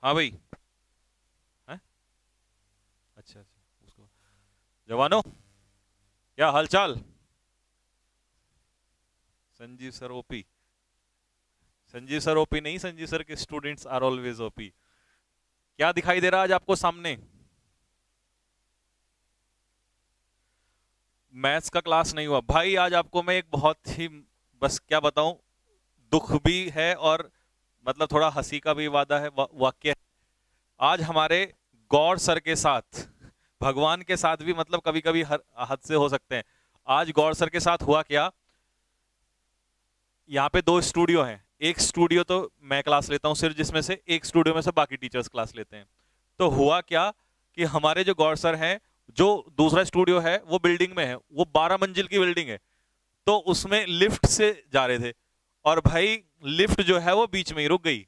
हाँ भाई। हैं? अच्छा अच्छा। उसको जवानों, क्या हालचाल? Sanjeev sir OP? Sanjeev sir OP नहीं, संजीव सर के स्टूडेंट्स आर ऑलवेज ओपी। क्या दिखाई दे रहा है आज आपको सामने? मैथ्स का क्लास नहीं हुआ भाई आज आपको। मैं एक बहुत ही, बस क्या बताऊं, दुख भी है और मतलब थोड़ा हंसी का भी वादा है, वाक्य है। आज हमारे गौर सर के साथ, भगवान के साथ भी मतलब कभी कभी हर हद से हो सकते हैं। आज गौर सर के साथ हुआ क्या, यहाँ पे दो स्टूडियो हैं। एक स्टूडियो तो मैं क्लास लेता हूँ सिर्फ, जिसमें से एक स्टूडियो में से बाकी टीचर्स क्लास लेते हैं। तो हुआ क्या कि हमारे जो गौर सर हैं, जो दूसरा स्टूडियो है वो बिल्डिंग में है, वो 12 मंजिल की बिल्डिंग है। तो उसमें लिफ्ट से जा रहे थे, और भाई लिफ्ट जो है वो बीच में ही रुक गई।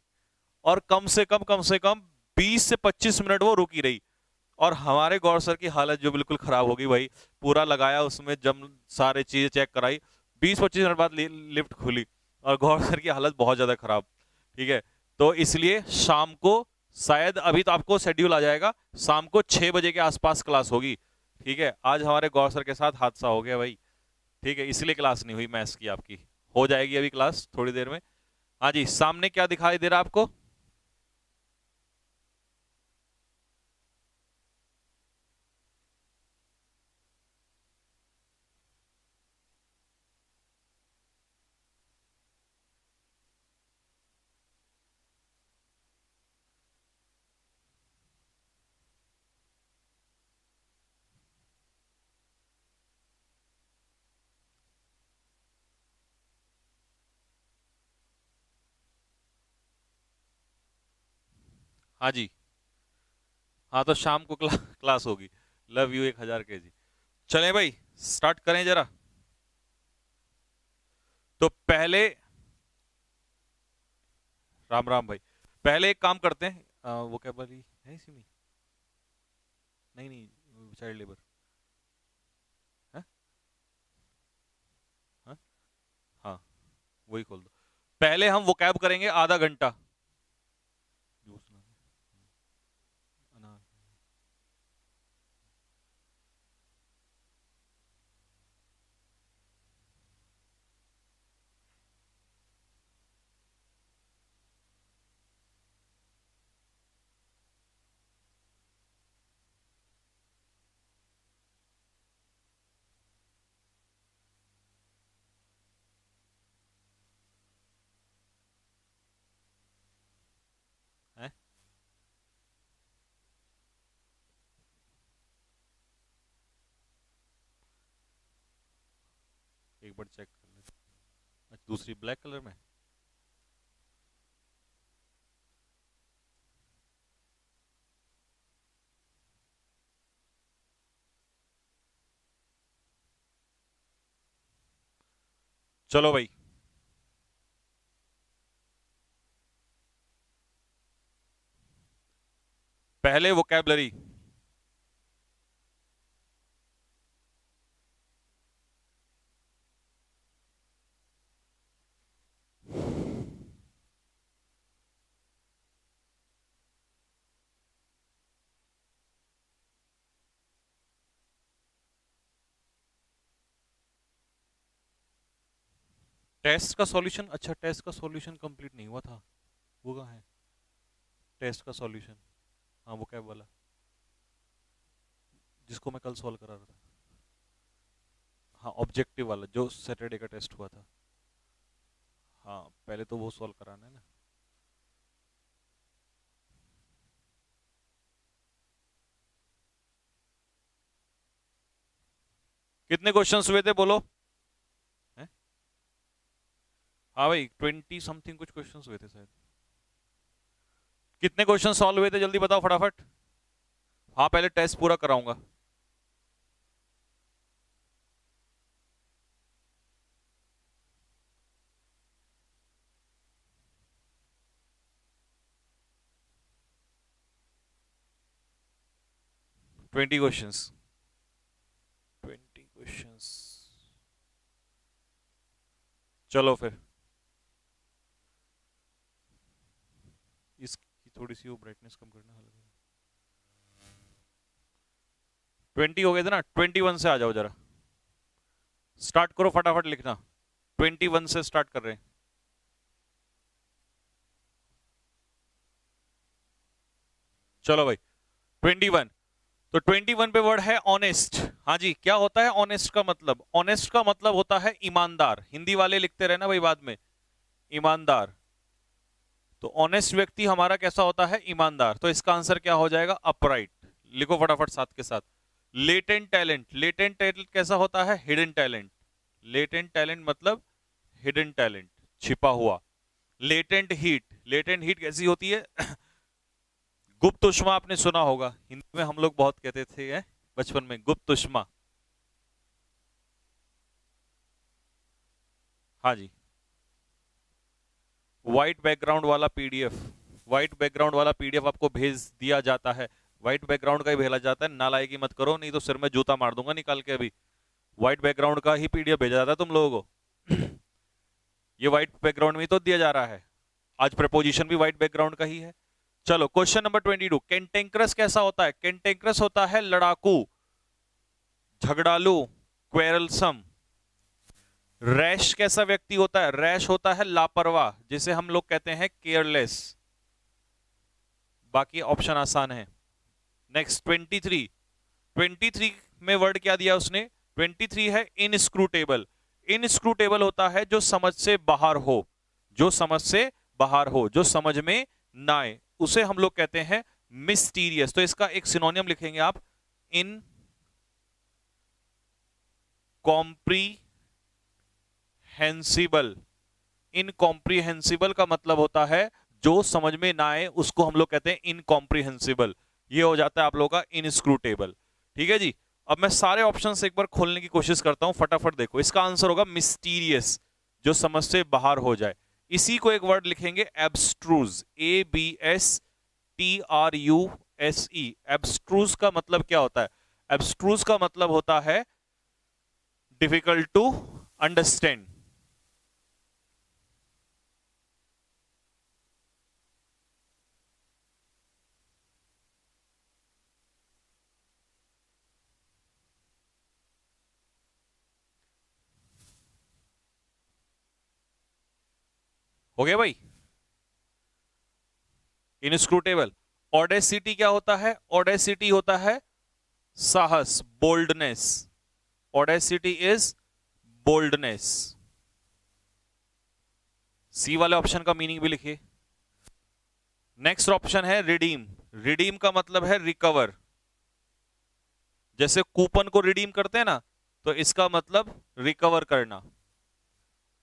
और कम से कम 20 से 25 मिनट वो रुकी रही। और हमारे गौर सर की हालत जो बिल्कुल खराब हो गई भाई। पूरा लगाया उसमें, जब सारे चीजें चेक कराई, 20-25 मिनट बाद लिफ्ट खुली। और गौर सर की हालत बहुत ज्यादा खराब। ठीक है। तो इसलिए शाम को, शायद अभी तो आपको शेड्यूल आ जाएगा, शाम को 6 बजे के आसपास क्लास होगी। ठीक है। आज हमारे गौर सर के साथ हादसा हो गया भाई। ठीक है, इसलिए क्लास नहीं हुई मैथ्स की आपकी। हो जाएगी अभी क्लास थोड़ी देर में। हाँ जी, सामने क्या दिखाई दे रहा है आपको? हाँ जी। हाँ तो शाम को क्लास होगी। Love you 1000 kg। चलें भाई, स्टार्ट करें जरा। तो पहले, राम राम भाई। पहले एक काम करते हैं, वो क्या बोली है इसी में? नहीं नहीं, चाइल्ड लेबर है। हाँ हाँ, वही खोल दो। पहले हम वो कैब करेंगे आधा घंटा। जूस ना, अनार। है। एक बार चेक कर ले। अच्छा, दूसरी ब्लैक कलर में। चलो भाई। पहले वोकैबलरी। टेस्ट का सॉल्यूशन, अच्छा टेस्ट का सॉल्यूशन कंप्लीट नहीं हुआ था। वो कहाँ है? टेस्ट का सॉल्यूशन। हाँ वो कैब वाला, जिसको मैं कल सॉल्व करा रहा था। हाँ ऑब्जेक्टिव वाला जो सैटरडे का टेस्ट हुआ था। हाँ पहले तो वो सॉल्व कराना है ना। कितने क्वेश्चंस हुए थे बोलो? हैं? हाँ भाई 20 समथिंग कुछ क्वेश्चंस हुए थे शायद। कितने क्वेश्चन सॉल्व हुए थे जल्दी बताओ फटाफट। हाँ पहले टेस्ट पूरा कराऊंगा। 20 क्वेश्चंस। 20 क्वेश्चंस। चलो फिर, इसकी थोड़ी सी वो ब्राइटनेस कम करना। 20 हो गए थे ना, 21 से आ जाओ जरा, स्टार्ट करो फटाफट लिखना। 21 से स्टार्ट कर रहे हैं। चलो भाई 21। तो 21 पे वर्ड है ऑनेस्ट। हाँ जी, क्या होता है ऑनेस्ट का मतलब? ऑनेस्ट का मतलब होता है ईमानदार। हिंदी वाले लिखते रहना भाई बाद में, ईमानदार। तो ऑनेस्ट व्यक्ति हमारा कैसा होता है? ईमानदार। तो इसका आंसर क्या हो जाएगा? अपराइट। लिखो फटाफट साथ के साथ। लेटेंट टैलेंट, लेटेंट टैलेंट कैसा होता है? Hidden talent. लेटेंट टैलेंट मतलब हिडन टैलेंट, छिपा हुआ। लेटेंट हीट, लेटेंट हीट कैसी होती है? गुप्त उष्मा आपने सुना होगा, हिंदी में हम लोग बहुत कहते थे बचपन में, गुप्त उष्मा। हाँ जी। व्हाइट बैकग्राउंड वाला पीडीएफ, व्हाइट बैकग्राउंड वाला पीडीएफ आपको भेज दिया जाता है। व्हाइट बैकग्राउंड का ही भेजा जाता है, नालायकी मत करो नहीं तो सिर में जूता मार दूंगा निकाल के अभी। व्हाइट बैकग्राउंड का ही पीडीएफ भेजा जाता है तुम लोगों को। ये व्हाइट बैकग्राउंड में तो दिया जा रहा है। आज प्रपोजिशन भी व्हाइट बैकग्राउंड का ही है। चलो क्वेश्चन नंबर 22, कैंटेंक्रस कैसा होता है? कैंटेंक्रस होता है लड़ाकू, झगड़ालू, क्वेरलसम। रैश कैसा व्यक्ति होता है? रैश होता है लापरवाह, जिसे हम लोग कहते हैं केयरलेस। बाकी ऑप्शन आसान है। नेक्स्ट 23, 23 में वर्ड क्या दिया उसने? 23 है इनस्क्रूटेबल। इनस्क्रूटेबल होता है जो समझ से बाहर हो, जो समझ से बाहर हो, जो समझ में ना आए, उसे हम लोग कहते हैं मिस्टीरियस। तो इसका एक सिनोनियम लिखेंगे आप, इन कॉम्प्रीहेंसिबल। इनकॉम्प्रीहेंसिबल का मतलब होता है जो समझ में ना आए, उसको हम लोग कहते हैं इनकॉम्प्रीहेंसिबल। ये हो जाता है आप लोगों का इनस्क्रूटेबल। ठीक है जी। अब मैं सारे ऑप्शंस एक बार खोलने की कोशिश करता हूं, फटाफट देखो। इसका आंसर होगा मिस्टीरियस, जो समझ से बाहर हो जाए। इसी को एक वर्ड लिखेंगे एब्स्ट्रूज, ABSTRUSE। एब्स्ट्रूज का मतलब क्या होता है? एब्स्ट्रूज का मतलब होता है डिफिकल्ट टू अंडरस्टैंड। हो गया भाई? इनस्क्रूटेबल। ऑडेसिटी क्या होता है? ऑडेसिटी होता है साहस, boldness. Audacity is boldness. C वाले ऑप्शन का मीनिंग भी लिखिए। नेक्स्ट ऑप्शन है रिडीम। रिडीम का मतलब है रिकवर। जैसे कूपन को रिडीम करते हैं ना, तो इसका मतलब रिकवर करना।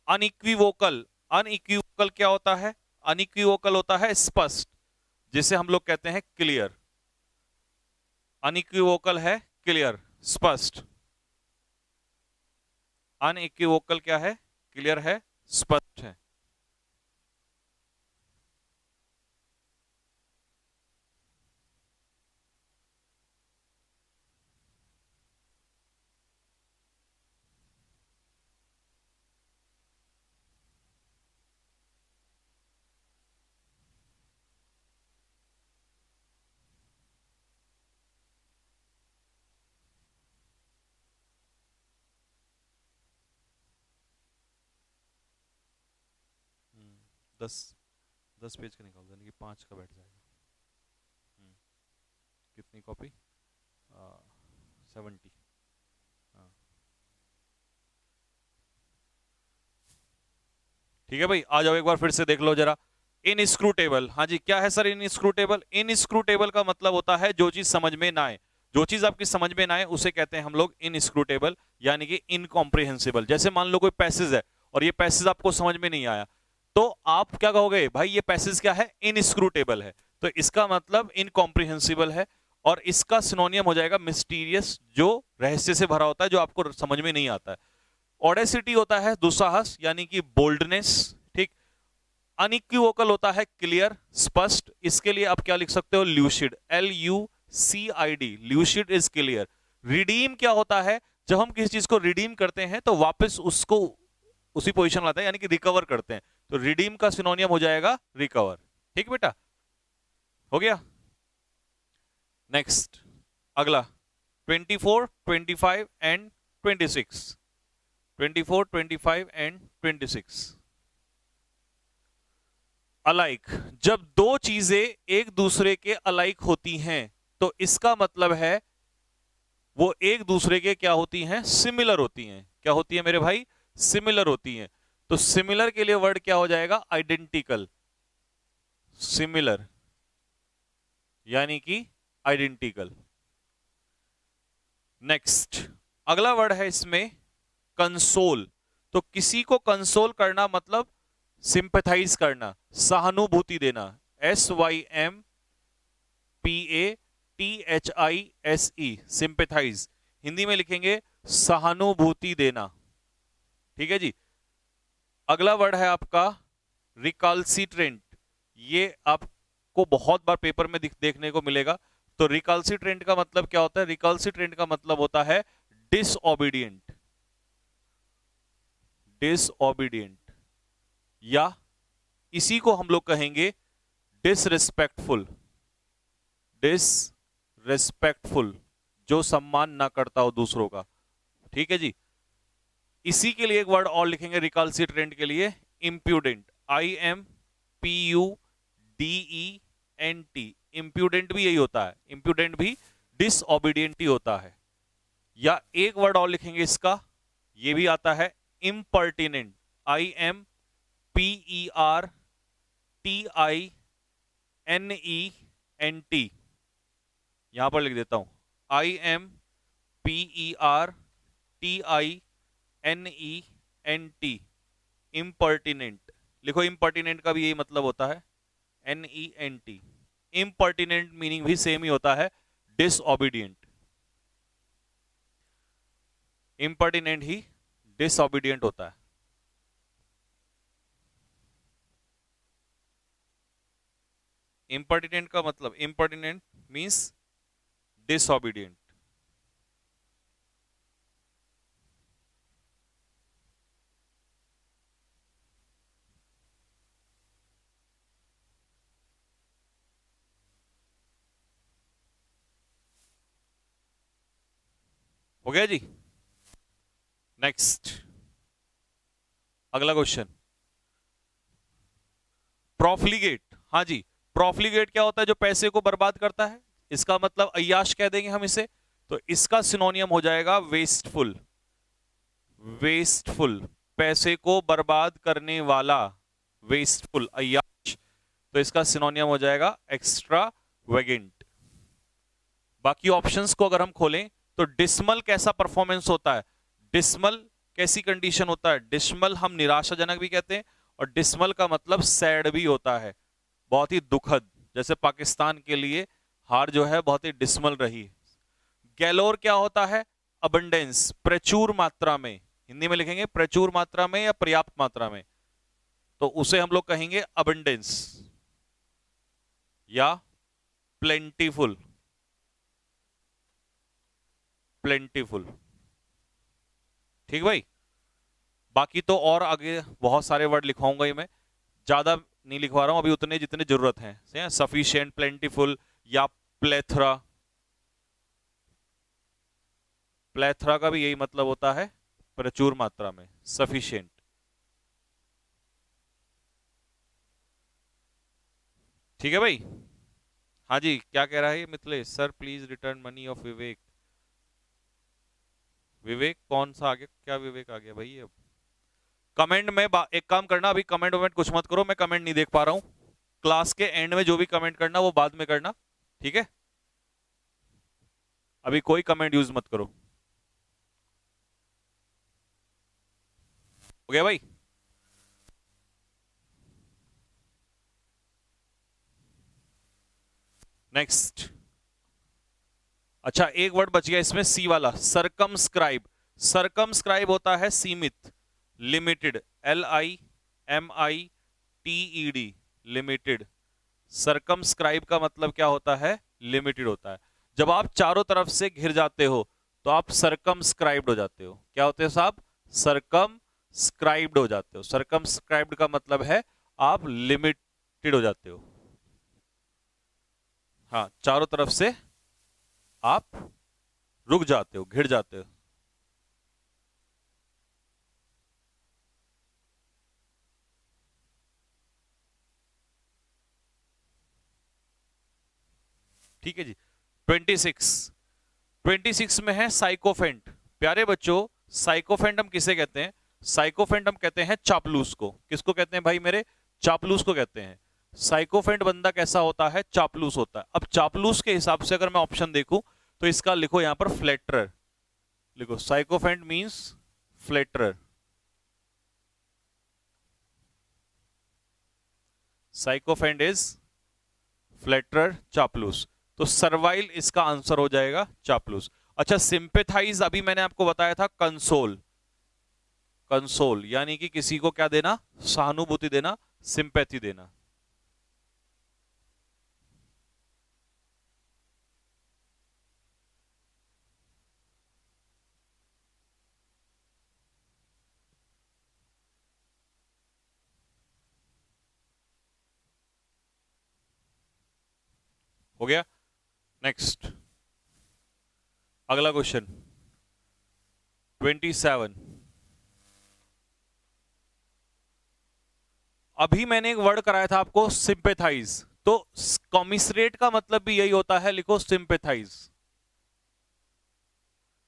अनइक्विवोकल, अनइक्विवोकल क्या होता है? अनइक्विवोकल होता है स्पष्ट, जिसे हम लोग कहते हैं क्लियर। अनइक्विवोकल है क्लियर, स्पष्ट। अनइक्विवोकल क्या है? क्लियर है, स्पष्ट है। हम्म, 10 पेज का निकाल देने की 5 का बैठ जाएगा। कितनी कॉपी? 70। हाँ ठीक है भाई, आ जाओ एक बार फिर से देख लो जरा। इनस्क्रूटेबल, हाँ जी, क्या है सर इनस्क्रूटेबल? इनस्क्रूटेबल का मतलब होता है जो चीज समझ में ना आए। जो चीज आपकी समझ में ना आए उसे कहते हैं हम लोग इनस्क्रूटेबल, यानी कि इनकॉम्प्रिहेंसिबल। जैसे मान लो कोई पैसेज है और ये पैसेज आपको समझ में नहीं आया, तो आप क्या कहोगे? भाई ये पैसेज क्या है? इनस्क्रूटेबल है। तो इसका मतलब इनकॉम्प्रिहेंसिबल है। और इसका सिनोनियम हो जाएगा मिस्टीरियस, जो रहस्य से भरा होता है, जो आपको समझ में नहीं आता है। ऑडेसिटी होता है दुस्साहस, यानी कि बोल्डनेस। ठीक। अनइक्विवोकल होता है क्लियर, स्पष्ट। इसके लिए आप क्या लिख सकते हो? Lucid, LUCID, lucid is clear. Redeem क्या होता है? जब हम किसी चीज को रिडीम करते हैं तो वापस उसको उसी पोजीशन लाते हैं, यानी कि रिकवर करते हैं। तो रिडीम का सिनोनियम हो जाएगा रिकवर। ठीक बेटा? हो गया। नेक्स्ट अगला 24, 25 एंड 26। 24, 25 and 26 alike. जब दो चीजें एक दूसरे के अलाइक होती हैं तो इसका मतलब है वो एक दूसरे के क्या होती हैं, सिमिलर होती हैं। क्या होती है मेरे भाई, सिमिलर होती हैं। तो सिमिलर के लिए वर्ड क्या हो जाएगा, आइडेंटिकल। सिमिलर यानी कि आइडेंटिकल। नेक्स्ट अगला वर्ड है इसमें कंसोल। तो किसी को कंसोल करना मतलब सिंपैथाइज करना, सहानुभूति देना। SYMPATHISE, sympathise. हिंदी में लिखेंगे सहानुभूति देना। ठीक है जी। अगला वर्ड है आपका रिकाल्सिट्रेंट। ये आपको बहुत बार पेपर में देखने को मिलेगा। तो रिकाल्सिट्रेंट का मतलब क्या होता है, रिकाल्सिट्रेंट का मतलब होता है डिसओबीडिएंट। डिसओबीडिएंट या इसी को हम लोग कहेंगे डिसरिस्पेक्टफुल। डिसरिस्पेक्टफुल, जो सम्मान ना करता हो दूसरों का। ठीक है जी। इसी के लिए एक वर्ड और लिखेंगे रिकाल्सिट्रेंट के लिए, इंप्यूडेंट। IMPUDENT। इंप्यूडेंट भी यही होता है, इंप्यूडेंट भी डिसओबीडिएंट ही होता है। या एक वर्ड और लिखेंगे इसका, ये भी आता है इम्पर्टिनेंट। IMPERTINENT। यहां पर लिख देता हूं IMPERTINENT, इम्पर्टिनेंट। लिखो इम्पर्टिनेंट का भी यही मतलब होता है, NENT। इम्पर्टिनेंट मीनिंग भी सेम ही होता है, डिसओबीडिएंट। इम्पर्टिनेंट ही डिसओबीडिएंट होता है। इम्पर्टिनेंट का मतलब, इम्पर्टिनेंट मींस डिसओबीडिएंट। हो गया जी। नेक्स्ट अगला क्वेश्चन, प्रॉफ्लिगेट। हाँ जी, प्रॉफ्लिगेट क्या होता है, जो पैसे को बर्बाद करता है। इसका मतलब अय्याश कह देंगे हम इसे। तो इसका सिनोनियम हो जाएगा वेस्टफुल। वेस्टफुल, पैसे को बर्बाद करने वाला, वेस्टफुल, अय्याश। तो इसका सिनोनियम हो जाएगा एक्स्ट्रावेगेंट। बाकी ऑप्शंस को अगर हम खोलें तो डिसमल कैसा परफॉर्मेंस होता है, डिसमल कैसी कंडीशन होता है। डिसमल हम निराशाजनक भी कहते हैं, और डिसमल का मतलब सैड भी होता है, बहुत ही दुखद। जैसे पाकिस्तान के लिए हार जो है बहुत ही डिसमल रही। गैलोर क्या होता है, अबंडेंस, प्रचुर मात्रा में। हिंदी में लिखेंगे प्रचुर मात्रा में या पर्याप्त मात्रा में, तो उसे हम लोग कहेंगे अबंडेंस या प्लेंटीफुल। प्लेंटीफुल, ठीक भाई। बाकी तो और आगे बहुत सारे वर्ड लिखवाऊंगा ही मैं, ज्यादा नहीं लिखवा रहा हूं अभी, उतने जितने जरूरत है। सफिशिएंट, प्लेंटीफुल या प्लेथरा। प्लेथरा का भी यही मतलब होता है, प्रचुर मात्रा में, सफिशिएंट। ठीक है भाई। हाँ जी, क्या कह रहा है Mithilesh sir, please return money of Vivek. Vivek कौन सा आ गया, क्या विवेक आ गया भाई अब। कमेंट में एक काम करना, अभी कमेंट वमेंट कुछ मत करो, मैं कमेंट नहीं देख पा रहा हूं। क्लास के एंड में जो भी कमेंट करना वो बाद में करना, ठीक है। अभी कोई कमेंट यूज मत करो। हो गया भाई। नेक्स्ट, अच्छा एक वर्ड बच गया इसमें, सी वाला, सरकमस्क्राइब। सरकमस्क्राइब होता है सीमित, लिमिटेड, LIMITED, लिमिटेड। सरकमस्क्राइब का मतलब क्या होता है, लिमिटेड होता है। जब आप चारों तरफ से घिर जाते हो तो आप सरकमस्क्राइब्ड हो जाते हो। क्या होते हो साहब, सरकमस्क्राइब्ड हो जाते हो। सरकमस्क्राइब्ड का मतलब है आप लिमिटेड हो जाते हो। हाँ, चारों तरफ से आप रुक जाते हो, घिर जाते हो। ठीक है जी। 26, 26 में है साइकोफेंट। प्यारे बच्चों, साइकोफेंट हम किसे कहते हैं? साइकोफेंट हम कहते हैं चापलूस को। किसको कहते हैं भाई मेरे? चापलूस को कहते हैं। साइकोफेंट बंदा कैसा होता है? चापलूस होता है। अब चापलूस के हिसाब से अगर मैं ऑप्शन देखूं तो इसका लिखो यहां पर फ्लैटरर लिखो। Sycophant means flatterer. Sycophant is flatterer, चापलूस। तो सर्वाइल इसका आंसर हो जाएगा चापलूस। अच्छा, सिंपेथाइज अभी मैंने आपको बताया था कंसोल। कंसोल यानी कि किसी को क्या देना? सहानुभूति देना, सिंपैथी देना। हो गया। नेक्स्ट, अगला क्वेश्चन 27। अभी मैंने एक वर्ड कराया था आपको, सिंपेथाइज। तो कॉमिसरेट का मतलब भी यही होता है, लिखो सिंपेथाइज,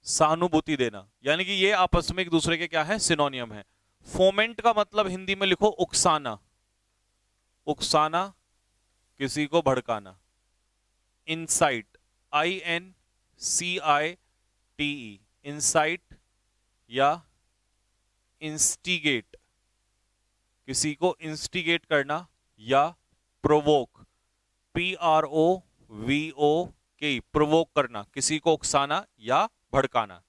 सहानुभूति देना। यानी कि ये आपस में एक दूसरे के क्या है? सिनोनियम है। फोमेंट का मतलब हिंदी में लिखो उकसाना। उकसाना, किसी को भड़काना। इंसाइट, INCITE, इंसाइट या इंस्टिगेट, किसी को इंस्टिगेट करना। या प्रोवोक, PROVOK, प्रोवोक करना, किसी को उकसाना या भड़काना।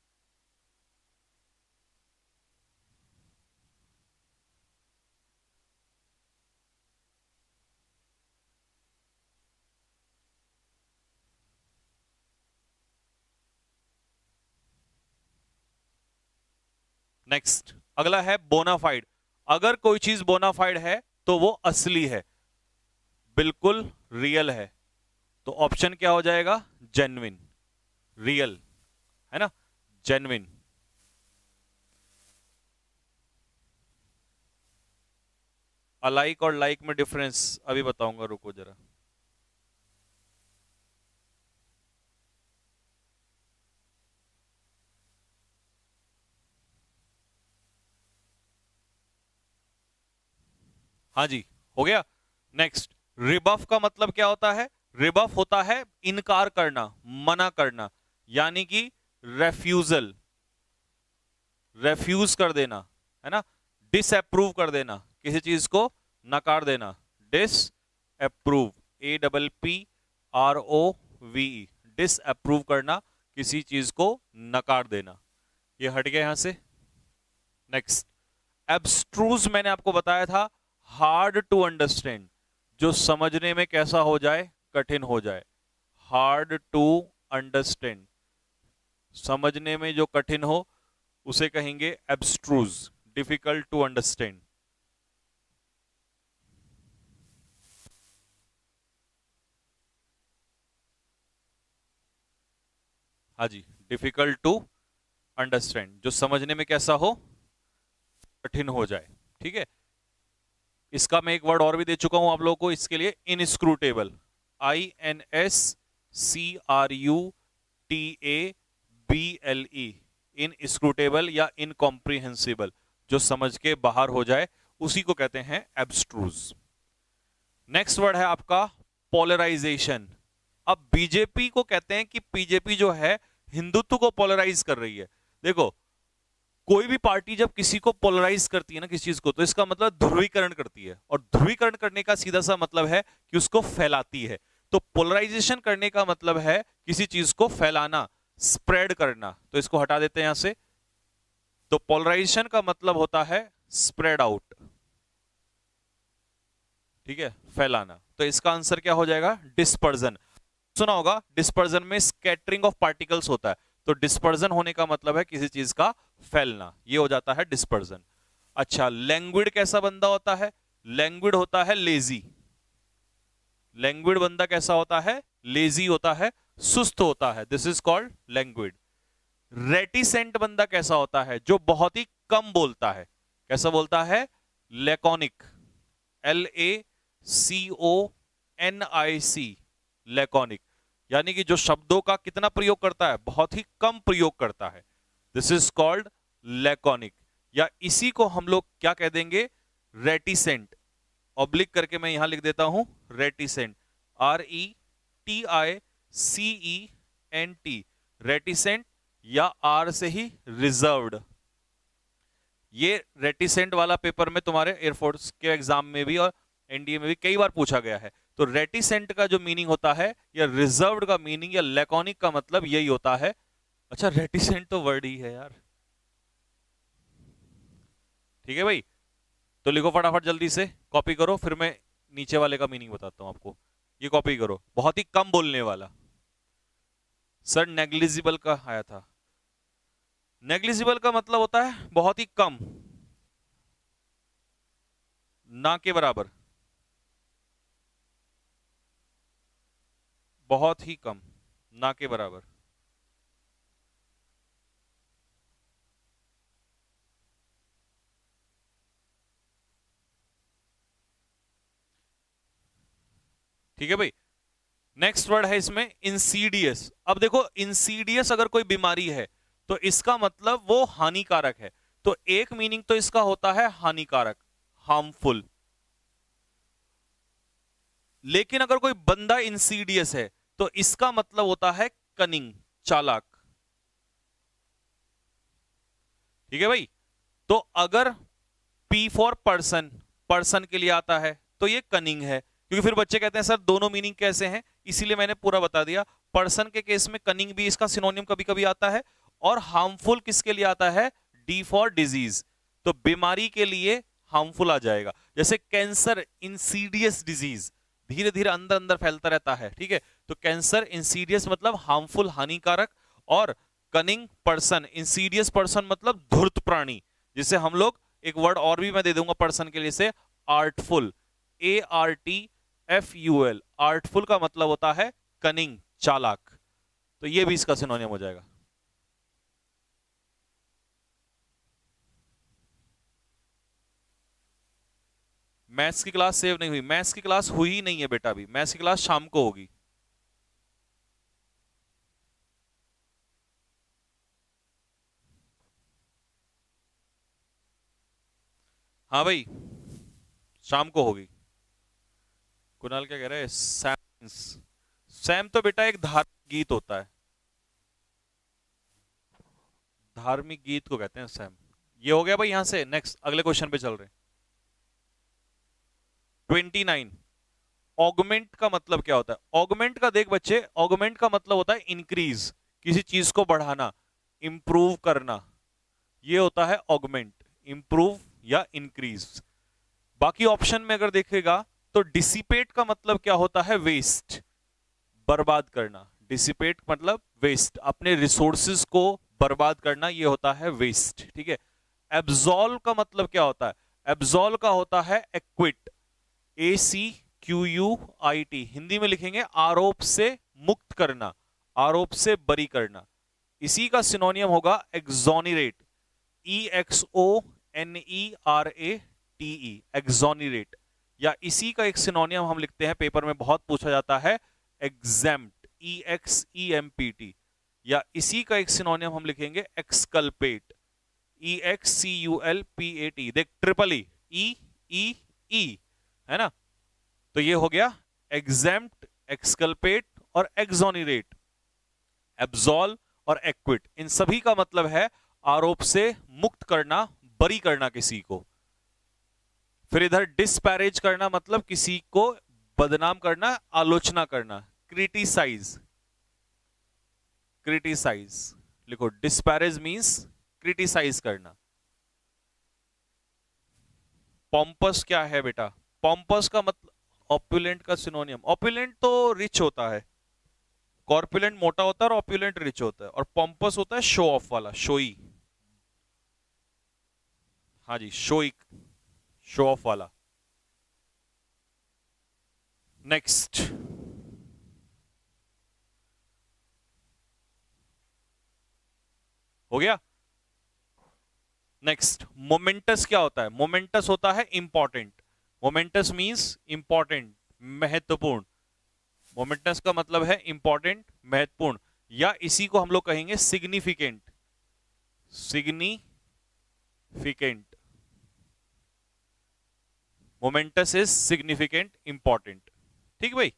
नेक्स्ट, अगला है बोनाफाइड। अगर कोई चीज बोनाफाइड है तो वो असली है, बिल्कुल रियल है। तो ऑप्शन क्या हो जाएगा? जेन्युइन, रियल, है ना? जेन्युइन। अलाइक और लाइक में डिफरेंस अभी बताऊंगा, रुको जरा। हाँ जी, हो गया। नेक्स्ट, रिबफ का मतलब क्या होता है? रिबफ होता है इनकार करना, मना करना, यानी कि रेफ्यूजल, रेफ्यूज कर देना, है ना? डिसअप्रूव कर देना, किसी चीज को नकार देना। डिसअप्रूव, APPROVE, डिसअप्रूव करना, किसी चीज को नकार देना। ये हट गया यहां से। नेक्स्ट, एब्स्ट्रूज मैंने आपको बताया था, हार्ड टू अंडरस्टैंड, जो समझने में कैसा हो जाए? कठिन हो जाए। हार्ड टू अंडरस्टैंड, समझने में जो कठिन हो उसे कहेंगे एब्स्ट्रूज, डिफिकल्ट टू अंडरस्टैंड। हाँ जी, डिफिकल्ट टू अंडरस्टैंड, जो समझने में कैसा हो? कठिन हो जाए। ठीक है। इसका मैं एक वर्ड और भी दे चुका हूं आप लोगों को इसके लिए, इनस्क्रूटेबल, INSCRUTABLE, इनस्क्रूटेबल या इनकॉम्प्रिहेंसिबल, जो समझ के बाहर हो जाए, उसी को कहते हैं एब्स्ट्रूज। नेक्स्ट वर्ड है आपका पोलराइजेशन। अब बीजेपी को कहते हैं कि बीजेपी जो है हिंदुत्व को पोलराइज कर रही है। देखो, कोई भी पार्टी जब किसी को पोलराइज करती है ना, किसी चीज को, तो इसका मतलब ध्रुवीकरण करती है। और ध्रुवीकरण करने का सीधा सा मतलब है कि उसको फैलाती है। तो पोलराइजेशन करने का मतलब है किसी चीज को फैलाना, स्प्रेड करना। तो इसको हटा देते हैं यहां से। तो पोलराइजेशन का मतलब होता है स्प्रेड आउट, ठीक है, फैलाना। तो इसका आंसर क्या हो जाएगा? डिस्पर्जन। सुना होगा, डिस्पर्जन में स्कैटरिंग ऑफ पार्टिकल्स होता है। तो डिस्पर्जन होने का मतलब है किसी चीज का फैलना, ये हो जाता है डिस्पर्जन। अच्छा, लैंग्विड कैसा बंदा होता है? लैंग्विड होता है लेजी। लैंग्विड बंदा कैसा होता है? लेजी होता है, सुस्त होता है, दिस इज कॉल्ड लैंग्विड। रेटिसेंट बंदा कैसा होता है? जो बहुत ही कम बोलता है। कैसा बोलता है? लैकोनिक, LACONIC, लैकोनिक, यानी कि जो शब्दों का कितना प्रयोग करता है? बहुत ही कम प्रयोग करता है, दिस इज कॉल्ड लैकोनिक। या इसी को हम लोग क्या कह देंगे? रेटिसेंट। ऑब्लिक करके मैं यहां लिख देता हूं रेटिसेंट, RETICENT, रेटिसेंट, या आर से ही रिजर्व्ड। ये रेटिसेंट वाला पेपर में तुम्हारे एयरफोर्स के एग्जाम में भी और एनडीए में भी कई बार पूछा गया है। तो रेटिसेंट का जो मीनिंग होता है, या रिजर्व्ड का मीनिंग, या लैकोनिक का मतलब यही होता है। अच्छा, रेटिसेंट तो वर्ड ही है यार। ठीक है भाई, तो लिखो फटाफट जल्दी से, कॉपी करो, फिर मैं नीचे वाले का मीनिंग बताता हूं आपको। ये कॉपी करो, बहुत ही कम बोलने वाला। सर नेग्लिजिबल का आया था। नेग्लिजिबल का मतलब होता है बहुत ही कम, ना के बराबर, बहुत ही कम, ना के बराबर। ठीक है भाई, नेक्स्ट वर्ड है इसमें इंसीडियस। अब देखो, इंसीडियस अगर कोई बीमारी है तो इसका मतलब वो हानिकारक है। तो एक मीनिंग तो इसका होता है हानिकारक, हार्मफुल। लेकिन अगर कोई बंदा इंसीडियस है तो इसका मतलब होता है कनिंग, चालाक। ठीक है भाई, तो अगर P फॉर पर्सन, पर्सन के लिए आता है तो ये कनिंग है। क्योंकि फिर बच्चे कहते हैं सर दोनों मीनिंग कैसे हैं, इसीलिए मैंने पूरा बता दिया। पर्सन के केस में कनिंग भी इसका सिनोनिम कभी कभी आता है, और हार्मफुल किसके लिए आता है? D फॉर डिजीज, तो बीमारी के लिए हार्मफुल आ जाएगा। जैसे कैंसर, इंसीडियस डिजीज, धीरे धीरे अंदर अंदर फैलता रहता है। ठीक है, तो कैंसर इंसीडियस मतलब हार्मफुल, हानिकारक, और कनिंग पर्सन, इंसीडियस पर्सन मतलब धूर्त प्राणी, जिसे हम लोग एक वर्ड और भी मैं दे दूंगा पर्सन के लिए से, आर्टफुल, ARTFUL, आर्टफुल का मतलब होता है कनिंग, चालाक। तो ये भी इसका सिनोनिम हो जाएगा। मैथ्स की क्लास सेव नहीं हुई? मैथ्स की क्लास हुई ही नहीं है बेटा, अभी मैथ्स की क्लास शाम को होगी। हाँ भाई, शाम को होगी। कुणाल क्या कह रहा है? सैम, सैम तो बेटा एक धार्मिक गीत होता है, धार्मिक गीत को कहते हैं सैम। ये हो गया भाई। यहां से नेक्स्ट अगले क्वेश्चन पे चल रहे हैं। 29, ऑगमेंट का मतलब क्या होता है? ऑगमेंट का देख बच्चे, ऑगमेंट का मतलब होता है इंक्रीज, किसी चीज को बढ़ाना, इंप्रूव करना, ये होता है ऑगमेंट, इंप्रूव या इंक्रीज। बाकी ऑप्शन में अगर देखेगा तो डिसिपेट का मतलब क्या होता है? वेस्ट, बर्बाद करना। डिसिपेट मतलब वेस्ट, अपने रिसोर्सेज को बर्बाद करना, ये होता है वेस्ट। ठीक है, एब्जॉल्व का मतलब क्या होता है? एब्जॉल्व का होता है एक्विट, ACQUIT, हिंदी में लिखेंगे आरोप से मुक्त करना, आरोप से बरी करना। इसी का सिनोनियम होगा एक्सोनिरेट, EXONERATE, एक्सोनिरेट। या इसी का एक सिनोनियम हम लिखते हैं, पेपर में बहुत पूछा जाता है, एग्जेम्प्ट, EXEMPT। या इसी का एक सिनोनियम हम लिखेंगे एक्सकल्पेट, EXCULPAT। देख ट्रिपल E है ना। तो ये हो गया एग्जेम्प्ट, एक्सकल्पेट और एक्सोनिरेट। एब्सॉल्व और एक्विट, इन सभी का मतलब है आरोप से मुक्त करना, बरी करना किसी को। फिर इधर डिस्पैरेज करना मतलब किसी को बदनाम करना, आलोचना करना, क्रिटिसाइज, क्रिटिसाइज लिखो, डिस्पैरेज मींस क्रिटिसाइज करना। पॉम्पस क्या है बेटा? पॉम्पस का मतलब ऑप्युलेंट का सिनोनियम, ऑप्युलेंट तो रिच होता है, कॉर्पुलेंट मोटा होता है और ऑप्युलेंट रिच होता है, और पॉम्पस होता है शो ऑफ वाला, शोई। हाँ जी, शोई, शो ऑफ वाला। नेक्स्ट, हो गया। नेक्स्ट, मोमेंटस क्या होता है? मोमेंटस होता है इंपॉर्टेंट। मोमेंटस मींस इंपॉर्टेंट, महत्वपूर्ण। मोमेंटस का मतलब है इंपॉर्टेंट, महत्वपूर्ण, या इसी को हम लोग कहेंगे significant. Significant, moments is significant, important. ठीक भाई।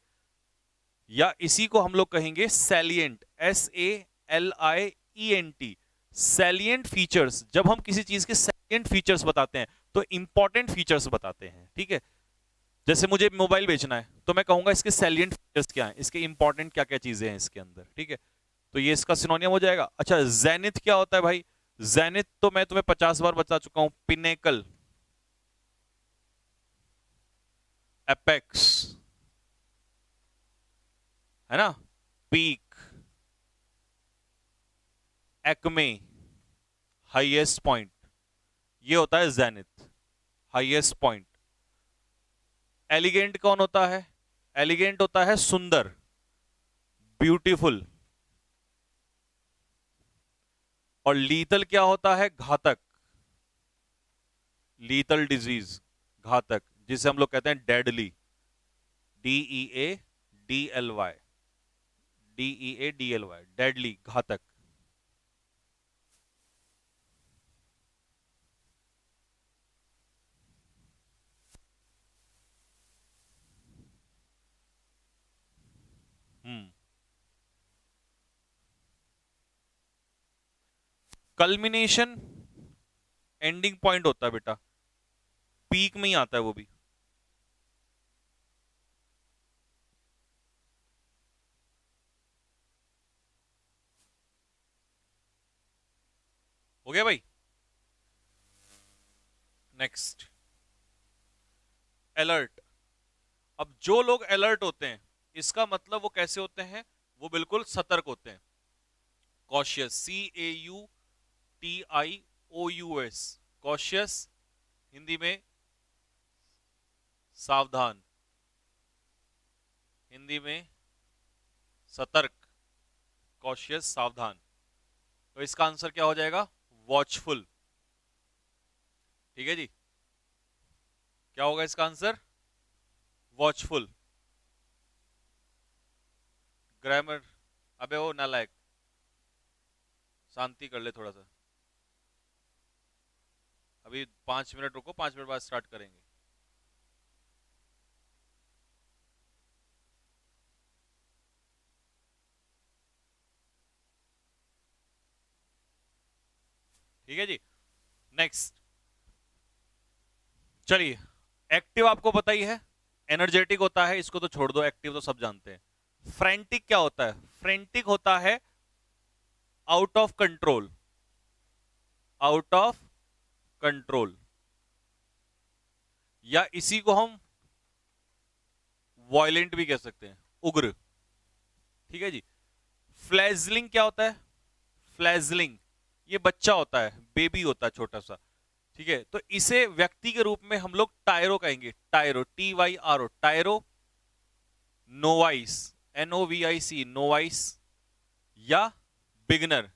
या इसी को हम लोग कहेंगे सैलिएंट, SALIENT, सैलिएंट फीचर्स। जब हम किसी चीज के सैलिएंट फीचर्स बताते हैं तो इंपॉर्टेंट फीचर्स बताते हैं। ठीक है, जैसे मुझे मोबाइल बेचना है तो मैं कहूंगा इसके सैलिएंट फीचर्स क्या हैं, इसके इंपॉर्टेंट क्या क्या चीजें हैं इसके अंदर। ठीक है, तो ये इसका सिनोनियम हो जाएगा। अच्छा, जेनिथ क्या होता है भाई? जेनिथ तो मैं तुम्हें 50 बार बता चुका हूं। पिनेकल, एपेक्स, है ना, पीक, एक्मे, हाईएस्ट पॉइंट, ये होता है जेनिथ, हाईएस्ट पॉइंट। एलिगेंट कौन होता है? एलिगेंट होता है सुंदर, ब्यूटीफुल। और लीथल क्या होता है? घातक, लीथल डिजीज, घातक, जिसे हम लोग कहते हैं डेडली, DEADLY, DEADLY, डेडली, घातक। हम्म। कल्मिनेशन एंडिंग पॉइंट होता है बेटा, पीक में ही आता है वो भी। हो गया भाई। Next, alert. अब जो लोग अलर्ट होते हैं, इसका मतलब वो कैसे होते हैं? वो बिल्कुल सतर्क होते हैं। कॉशियस, CAUTIOUS, कॉशियस, हिंदी में सावधान, हिंदी में सतर्क, कॉशियस, सावधान। तो इसका आंसर क्या हो जाएगा? वॉचफुल। ठीक है जी, क्या होगा इसका आंसर? वॉचफुल। ग्रामर, अबे वो नालायक, शांति कर ले थोड़ा सा। अभी 5 मिनट रुको, 5 मिनट बाद स्टार्ट करेंगे। ठीक है जी। नेक्स्ट, चलिए, एक्टिव आपको पता ही है, एनर्जेटिक होता है, इसको तो छोड़ दो, एक्टिव तो सब जानते हैं। फ्रेंटिक क्या होता है? फ्रेंटिक होता है out of control, out of control, या इसी को हम वॉयलेंट भी कह सकते हैं, उग्र। ठीक है जी। फ्लैजलिंग क्या होता है? फ्लैजलिंग, ये बच्चा होता है, बेबी होता है छोटा सा। ठीक है, तो इसे व्यक्ति के रूप में हम लोग टायरो कहेंगे, टायरो, TYRO, टायरो। नोवाइस, NOVIC, नोवाइस, या बिगनर,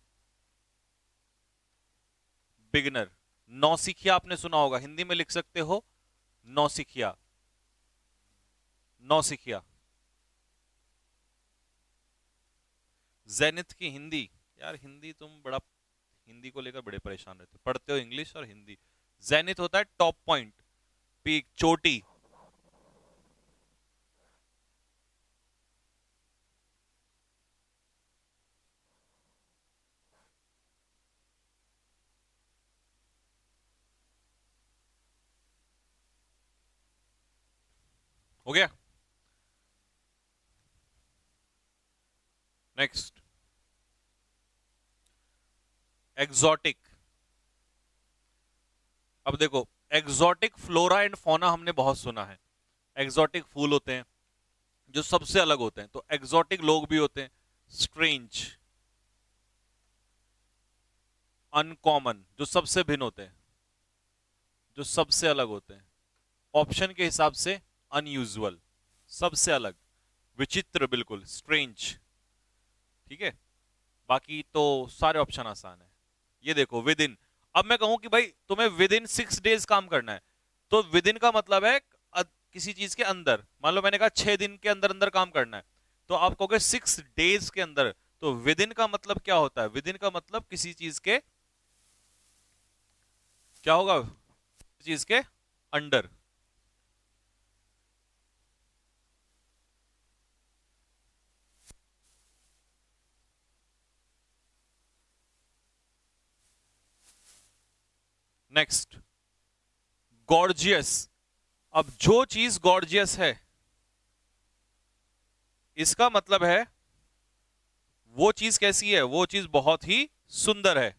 बिगनर। नौसिखिया आपने सुना होगा, हिंदी में लिख सकते हो नौसिखिया, नौसिखिया। जेनिथ की हिंदी, यार हिंदी तुम बड़ा, हिंदी को लेकर बड़े परेशान रहते हो, पढ़ते हो इंग्लिश और हिंदी। जेनिथ होता है टॉप पॉइंट, पीक, चोटी। हो गया। Next, exotic. अब देखो, एग्जॉटिक फ्लोरा एंड फौना हमने बहुत सुना है। एग्जॉटिक फूल होते हैं जो सबसे अलग होते हैं, तो एग्जॉटिक लोग भी होते हैं। स्ट्रेंज, अनकॉमन, जो सबसे भिन्न होते हैं, जो सबसे अलग होते हैं। ऑप्शन के हिसाब से अनयूजुअल, सबसे अलग, विचित्र, बिल्कुल स्ट्रेंज। ठीक है, बाकी तो सारे ऑप्शन आसान है। ये देखो विद इन। अब मैं कहूं कि भाई तुम्हें विद इन 6 डेज काम करना है, तो विद इन का मतलब है किसी चीज के अंदर। मान लो मैंने कहा 6 दिन के अंदर अंदर काम करना है, तो आप कहोगे 6 डेज के अंदर। तो विद इन का मतलब क्या होता है? विद इन का मतलब किसी चीज के क्या होगा, चीज के अंडर। Next, gorgeous. अब जो चीज गॉर्जियस है, इसका मतलब है वो चीज कैसी है? वो चीज बहुत ही सुंदर है।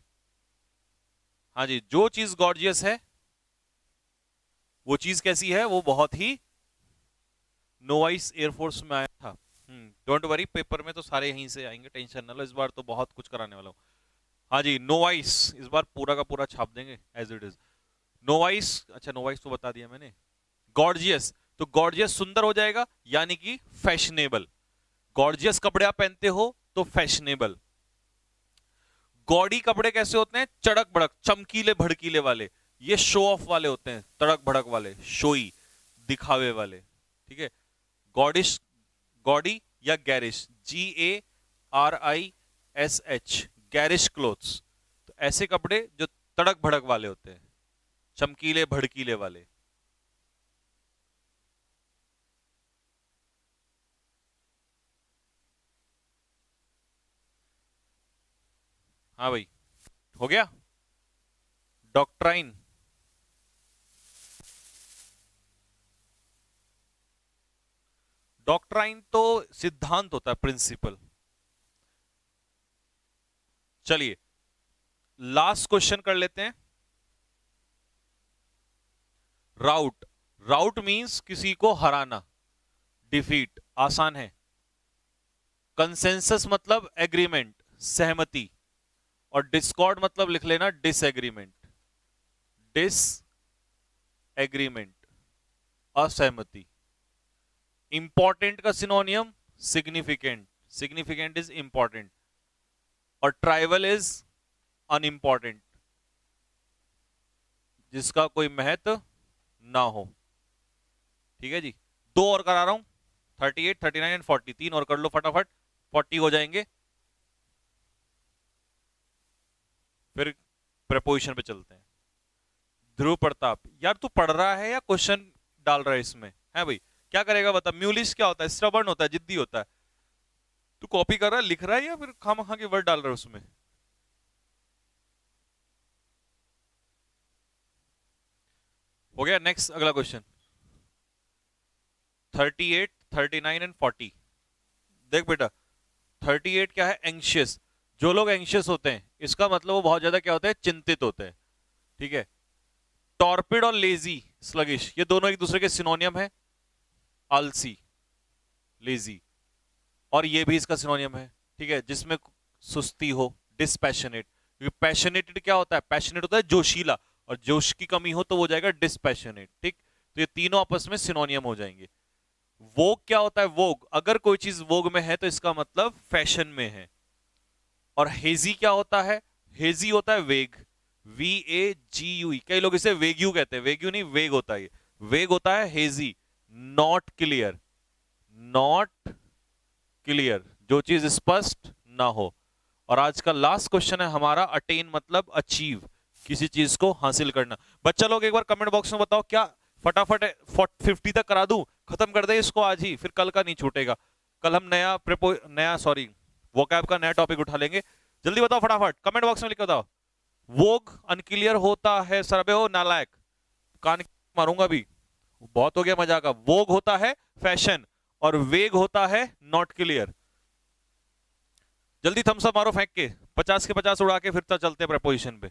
हाँ जी, जो चीज गॉर्जियस है वो चीज कैसी है? वो बहुत ही। नोवाइस एयरफोर्स में आया था। डोंट वरी, पेपर में तो सारे यहीं से आएंगे, टेंशन ना लो, इस बार तो बहुत कुछ कराने वाला हूं। हाँ जी, नोवाइस इस बार पूरा का पूरा छाप देंगे एज इट इज। नोवाइस, अच्छा नोवाइस तो बता दिया मैंने। गॉर्जियस, तो गॉर्जियस सुंदर हो जाएगा, यानी कि फैशनेबल। गॉर्जियस कपड़े आप पहनते हो तो फैशनेबल। गॉडी कपड़े कैसे होते हैं? चड़क भड़क, चमकीले भड़कीले वाले। ये शो ऑफ वाले होते हैं, तड़क भड़क वाले, शोई, दिखावे वाले। ठीक है, गॉडिश, गॉडी या गैरिश, GARISH, गैरिश क्लोथ्स। तो ऐसे कपड़े जो तड़क भड़क वाले होते हैं, चमकीले भड़कीले वाले। हाँ भाई, हो गया। डॉक्ट्राइन, डॉक्ट्राइन तो सिद्धांत होता है, प्रिंसिपल। चलिए लास्ट क्वेश्चन कर लेते हैं। राउट, राउट मींस किसी को हराना, डिफीट, आसान है। कंसेंसस मतलब एग्रीमेंट, सहमति। और डिस्कॉर्ड मतलब लिख लेना डिसएग्रीमेंट, डिस एग्रीमेंट, असहमति। इंपॉर्टेंट का सिनोनियम सिग्निफिकेंट, सिग्निफिकेंट इज इंपॉर्टेंट। और ट्राइवल इज अनइंपॉर्टेंट, जिसका कोई महत्व ना हो। ठीक है जी, 2 और करा रहा हूं, 38, 39 एंड 40। 3 और कर लो फटाफट, 40 हो जाएंगे। फिर प्रपोजिशन पे चलते हैं। ध्रुव प्रताप, यार तू पढ़ रहा है या क्वेश्चन डाल रहा है इसमें? है भाई, क्या करेगा बता। म्यूलिश क्या होता है? स्टबर्न होता है, जिद्दी होता है। तू कॉपी कर रहा है, लिख रहा है, या फिर खामखा के वर्ड डाल रहा है उसमें? हो गया। नेक्स्ट, अगला क्वेश्चन 38, 39 एंड 40। देख बेटा, 38 क्या है? एंग्शियस। जो लोग एंग्शियस होते हैं, इसका मतलब वो बहुत ज्यादा क्या होते हैं? चिंतित होते हैं। ठीक है। टॉर्पिड और लेजी, स्लगिश, ये दोनों एक दूसरे के सिनोनियम है। आलसी, लेजी। और ये भी इसका सिनोनियम है। ठीक है, जिसमें सुस्ती हो, डिस्पैशनेट। क्योंकि पैशनेटेड क्या होता है? पैशनेट होता है जोशीला, और जोश की कमी हो तो वो जाएगा डिस्पैशनेट। ठीक, तो ये तीनों आपस में सिनोनियम हो जाएंगे। वोग क्या होता है? वोग, अगर कोई चीज वोग में है तो इसका मतलब फैशन में है। और हेजी क्या होता है? हेजी होता है वेग, VAGUE। कई लोग इसे वेग्यू कहते हैं, वेग्यू नहीं, वेग होता है ये। वेग होता है hazy, not clear, not clear, जो चीज स्पष्ट ना हो। और आज का लास्ट क्वेश्चन है हमारा, अटेन मतलब अचीव, किसी चीज को हासिल करना। बच्चा लोग एक बार कमेंट बॉक्स में बताओ, क्या फटाफट 50 तक करा दूं, खत्म कर दे इसको आज ही, फिर कल का नहीं छूटेगा। कल हम नया वोकैब का नया टॉपिक उठा लेंगे। जल्दी बताओ फटाफट, कमेंट बॉक्स में लिख बताओ। वोग अनक्लियर होता है, सरबे हो नालायक, कान मारूंगा भी, बहुत हो गया मजा का। वोग होता है फैशन, और वेग होता है नॉट क्लियर। जल्दी थम्स अप मारो फेंक के, 50 के 50 उड़ा के, फिर तो चलते हैं प्रपोजिशन पे।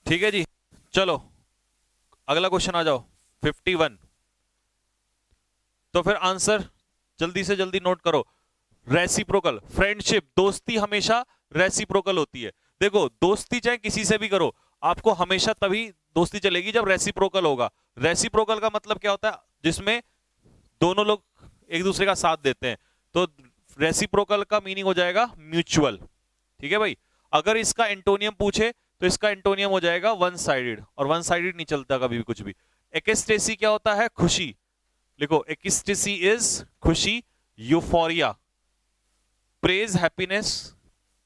ठीक है जी, चलो अगला क्वेश्चन आ जाओ, 51। तो फिर आंसर जल्दी से जल्दी नोट करो। रेसिप्रोकल, फ्रेंडशिप, दोस्ती हमेशा रेसिप्रोकल होती है। देखो, दोस्ती चाहे किसी से भी करो, आपको हमेशा तभी दोस्ती चलेगी जब रेसिप्रोकल होगा। रेसिप्रोकल का मतलब क्या होता है? जिसमें दोनों लोग एक दूसरे का साथ देते हैं। तो रेसिप्रोकल का मीनिंग हो जाएगा म्यूचुअल। ठीक है भाई, अगर इसका एंटोनियम पूछे तो इसका एंटोनियम हो जाएगा वन साइडेड, और वन साइडेड नहीं चलता कभी भी कुछ भी। एक्सटेसी क्या होता है? खुशी। लिखो, एक्सटेसी इज खुशी। Euphoria, praise happiness.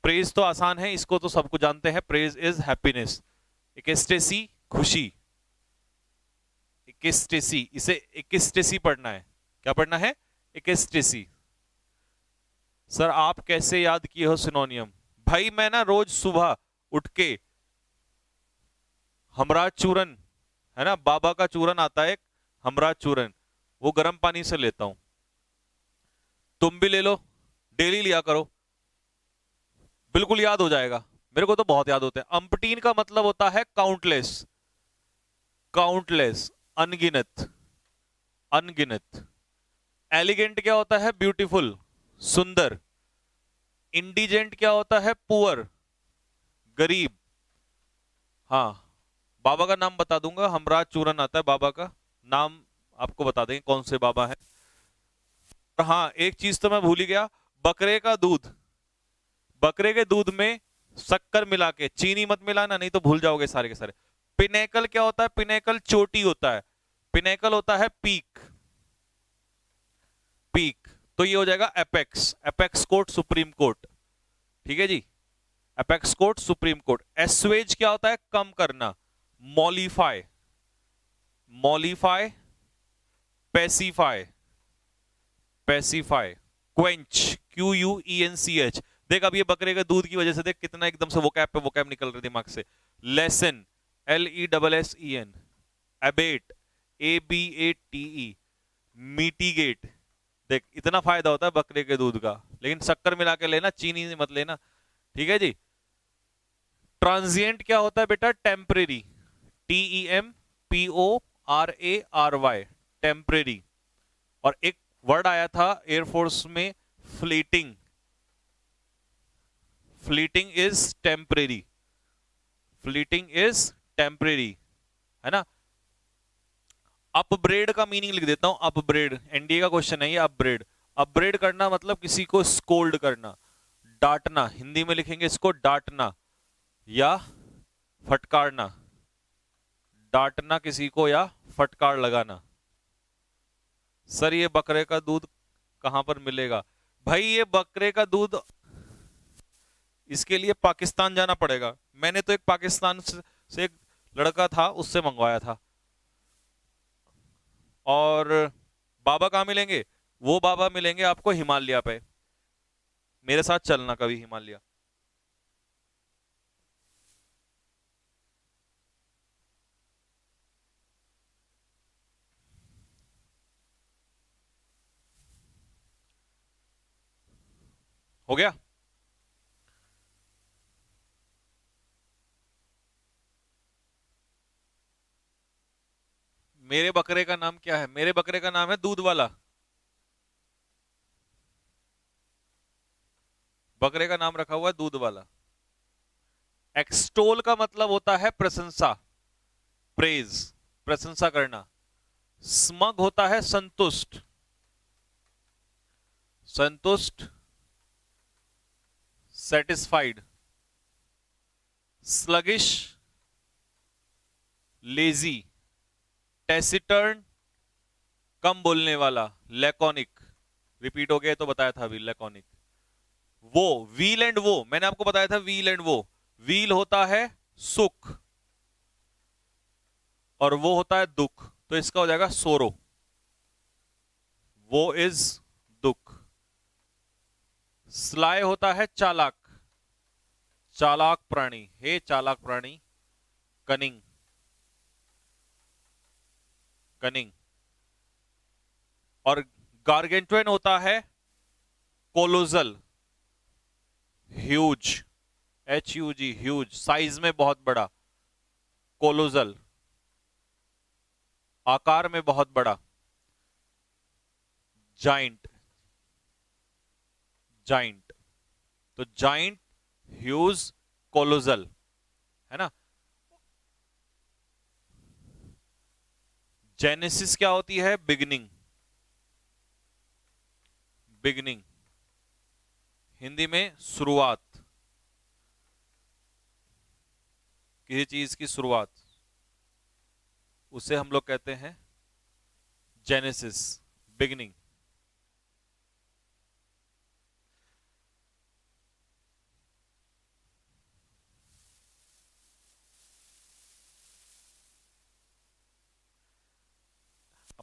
प्रेज तो आसान है, इसको तो सबको जानते हैं, प्रेज इज हैप्पीनेस। एक्सटेसी खुशी, एक्सटेसी, इसे एक्सटेसी पढ़ना है। क्या पढ़ना है? एक्सटेसी। सर आप कैसे याद किए हो सिनोनियम? भाई मैं ना रोज सुबह उठ के हमराज चूरन, है ना, बाबा का चूरन आता है एक, हमराज चूरन, वो गर्म पानी से लेता हूं। तुम भी ले लो, डेली लिया करो, बिल्कुल याद हो जाएगा। मेरे को तो बहुत याद होते हैं। अम्पटीन का मतलब होता है काउंटलेस, काउंटलेस, अनगिनत, अनगिनत। एलिगेंट क्या होता है? ब्यूटीफुल, सुंदर। इंडिजेंट क्या होता है? पुअर, गरीब। हाँ, बाबा का नाम बता दूंगा, हमराज चूरन आता है, बाबा का नाम आपको बता देंगे कौन से बाबा है। हाँ, एक चीज तो मैं भूल ही गया, बकरे का दूध, बकरे के दूध में शक्कर मिला के, चीनी मत मिलाना नहीं तो भूल जाओगे सारे के सारे। पिनेकल क्या होता है? पिनेकल चोटी होता है, पिनेकल होता है पीक, पीक। तो ये हो जाएगा apex, apex court, supreme court. ठीक है जी, apex court, supreme court. Assuage क्या होता है? कम करना, mollify, mollify, pacify, pacify. Quench, Q U E N C H. देख अब ये बकरे के दूध की वजह से देख कितना एकदम से वोकैब पे वोकैब निकल रहे दिमाग से। Lessen, L E double S E N. Abate, A B A T E. Mitigate, देख इतना फायदा होता है बकरे के दूध का, लेकिन शक्कर मिला के लेना, चीनी मत लेना। ठीक है जी। ट्रांजिएंट क्या होता है बेटा? Temporary, T E M P O R A R Y, temporary. और एक वर्ड आया था एयरफोर्स में, fleeting, fleeting is temporary, fleeting is temporary, है ना। अपब्रेड का मीनिंग लिख देता हूं, अपब्रेड, एनडीए का क्वेश्चन है ये। अपब्रेड, अपब्रेड करना मतलब किसी को स्कोल्ड करना, डांटना, हिंदी में लिखेंगे इसको डांटना या फटकारना, डांटना किसी को या फटकार लगाना। सर ये बकरे का दूध कहां पर मिलेगा? भाई ये बकरे का दूध, इसके लिए पाकिस्तान जाना पड़ेगा। मैंने तो एक पाकिस्तान से एक लड़का था, उससे मंगवाया था। और बाबा कहां मिलेंगे? वो बाबा मिलेंगे आपको हिमालय पे। मेरे साथ चलना कभी हिमालय। हो गया? मेरे बकरे का नाम क्या है? मेरे बकरे का नाम है दूध वाला। बकरे का नाम रखा हुआ है दूध वाला। एक्सटोल का मतलब होता है प्रशंसा, प्रेज, प्रशंसा करना। स्मग होता है संतुष्ट, संतुष्ट, सेटिस्फाइड। Sluggish, lazy. टेसिटर्न, कम बोलने वाला, लैकोनिक। रिपीट हो गया तो बताया था अभी, लैकोनिक। वो, व्हील एंड वो, मैंने आपको बताया था व्हील एंड वो। व्हील होता है सुख और वो होता है दुख, तो इसका हो जाएगा सोरो। वो इज दुख। स्लाय होता है चालाक, चालाक प्राणी, हे चालाक प्राणी, कनिंग, कनिंग। और गार्गेंट्वेन होता है कोलोजल, ह्यूज, एच यू जी, ह्यूज, साइज में बहुत बड़ा। कोलोजल, आकार में बहुत बड़ा। जाइंट, जाइंट, तो जाइंट, ह्यूज, कोलोजल, है ना। जेनेसिस क्या होती है? बिगनिंग, बिगनिंग, हिंदी में शुरुआत। किसी चीज की शुरुआत, उसे हम लोग कहते हैं जेनेसिस, बिगिनिंग।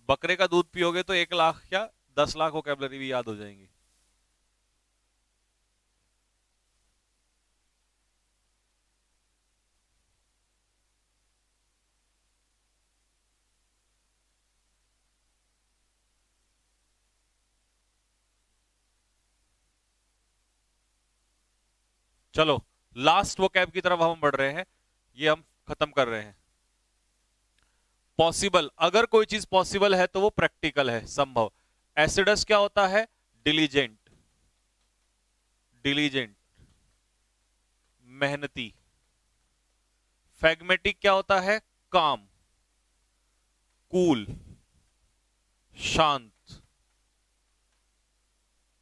बकरे का दूध पियोगे तो 1 लाख या 10 लाख वोकैबुलरी भी याद हो जाएंगी। चलो लास्ट वोकैब की तरफ हम बढ़ रहे हैं, ये हम खत्म कर रहे हैं। पॉसिबल, अगर कोई चीज पॉसिबल है तो वो प्रैक्टिकल है, संभव। एसिडस क्या होता है? डिलीजेंट, डिलीजेंट, मेहनती। फैग्मेटिक क्या होता है? काम, कूल, शांत।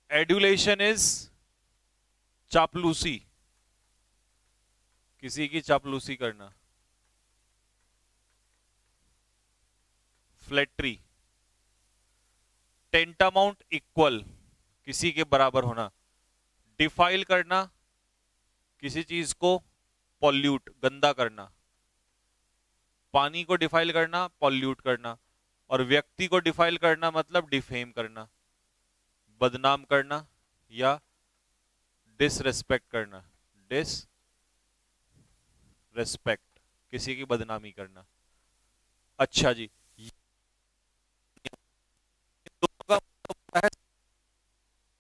एड्यूलेशन इज चापलूसी, किसी की चापलूसी करना। फ्लैटरी, टेंटामाउंट इक्वल, किसी के बराबर होना। डिफाइल करना, किसी चीज को पॉल्यूट, गंदा करना। पानी को डिफाइल करना, पॉल्यूट करना। और व्यक्ति को डिफाइल करना मतलब डिफेम करना, बदनाम करना या डिसरेस्पेक्ट करना। डिसरेस्पेक्ट, किसी की बदनामी करना। अच्छा जी,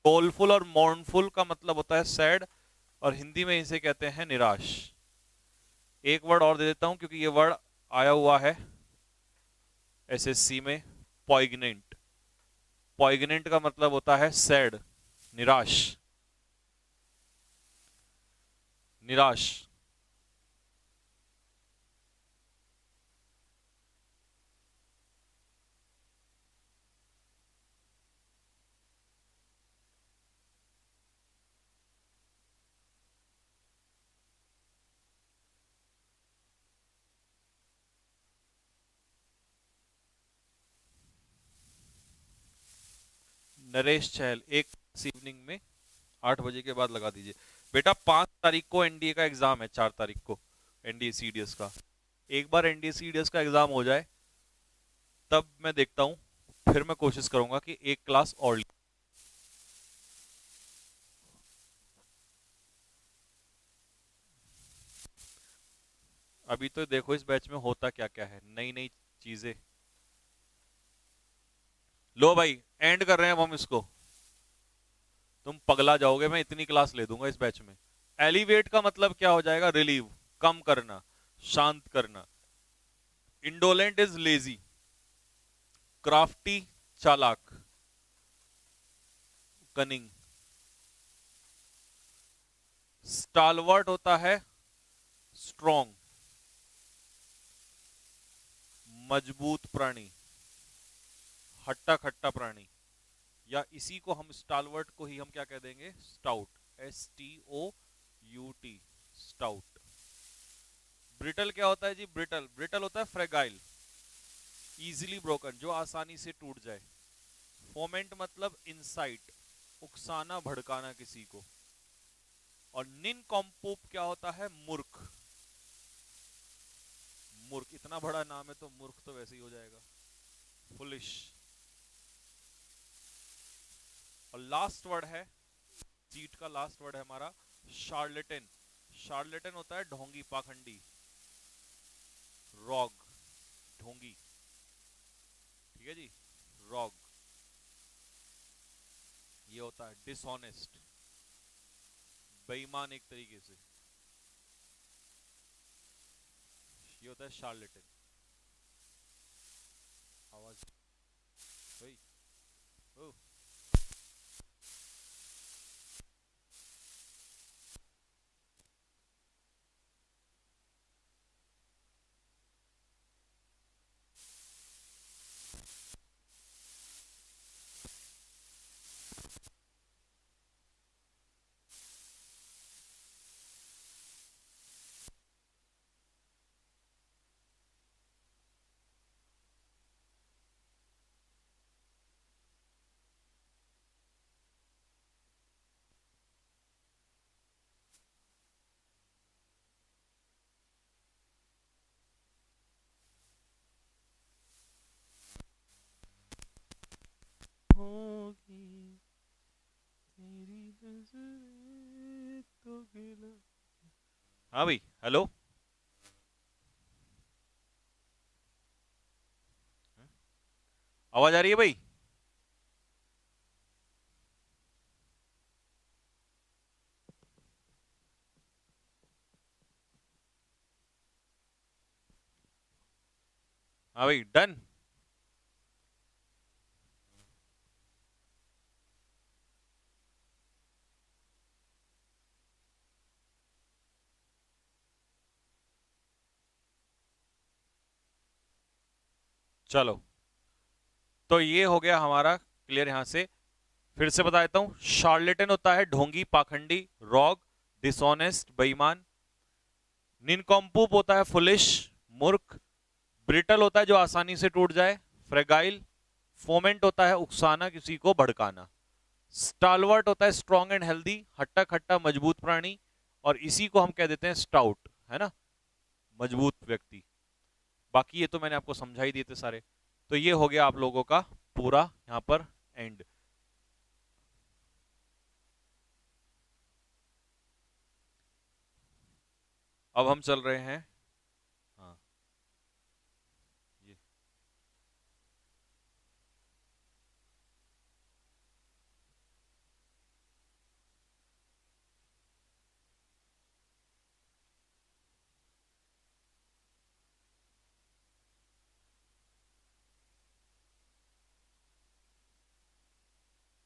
डोलफुल और मॉर्नफुल का मतलब होता है सैड, और हिंदी में इसे कहते हैं निराश। एक वर्ड और दे देता हूं क्योंकि ये वर्ड आया हुआ है एसएससी में, पॉइग्नेंट। पॉइग्नेंट का मतलब होता है सैड, निराश, निराश। नरेश चहल, एक इवनिंग में 8 बजे के बाद लगा दीजिए। बेटा 5 तारीख को एनडीए का एग्जाम है, 4 तारीख को एनडीए सीडीएस का। एक बार एनडीए सीडीएस का एग्जाम हो जाए तब मैं देखता हूं, फिर मैं कोशिश करूंगा कि एक क्लास और। अभी तो देखो इस बैच में होता क्या क्या है, नई नई चीजें। लो भाई एंड कर रहे हैं अब हम इसको, तुम पगला जाओगे, मैं इतनी क्लास ले दूंगा इस बैच में। एलिवेट का मतलब क्या हो जाएगा? रिलीव, कम करना, शांत करना। इंडोलेंट इज लेजी, क्राफ्टी चालाक, कनिंग। स्टालवर्ट होता है स्ट्रॉन्ग, मजबूत प्राणी, हट्टा खट्टा प्राणी। या इसी को हम स्टालवर्ट को ही हम क्या कह देंगे? Stout, STOUT, stout. ब्रिटल क्या होता है जी? ब्रिटल, ब्रिटल होता है फ्रेगाइल, इजीली ब्रोकन, जो आसानी से टूट जाए। फोमेंट मतलब इंसाइट, उकसाना, भड़काना किसी को। और निनकॉम्पोप क्या होता है? मूर्ख, मूर्ख। इतना बड़ा नाम है तो मूर्ख तो वैसे ही हो जाएगा, फुलिश। और लास्ट वर्ड है, सीट का लास्ट वर्ड है हमारा शार्लेटन। शार्लेटन होता है ढोंगी, पाखंडी, रॉग, ढोंगी। ठीक है जी, रॉग। ये होता है डिसऑनेस्ट, बेईमान एक तरीके से, ये होता है शार्लेटन। आवाज भाई, ओ हाँ भाई, हेलो। आवाज आ रही है भाई? हाँ भाई, डन। चलो, तो ये हो गया हमारा क्लियर यहां से। फिर से बता देता हूं, शार्लेटन होता है ढोंगी, पाखंडी, रॉग, डिसऑनेस्ट, बेईमान। निनकॉम्पूप होता है फुलिश, मूर्ख। ब्रिटल होता है जो आसानी से टूट जाए, फ्रेगाइल। फोमेंट होता है उकसाना, किसी को भड़काना। स्टालवर्ट होता है स्ट्रॉन्ग एंड हेल्दी, हट्टा खट्टा मजबूत प्राणी। और इसी को हम कह देते हैं स्टाउट, है ना, मजबूत व्यक्ति। बाकी ये तो मैंने आपको समझा ही दिए थे सारे। तो ये हो गया आप लोगों का पूरा यहां पर एंड। अब हम चल रहे हैं। हाँ, ये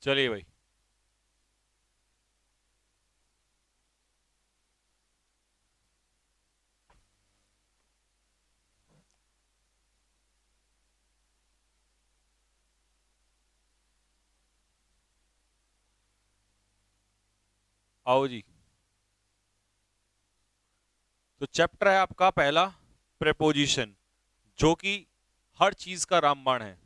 चलिए भाई। आओ जी। तो चैप्टर है आपका पहला, प्रेपोजिशन, जो कि हर चीज का रामबाण है।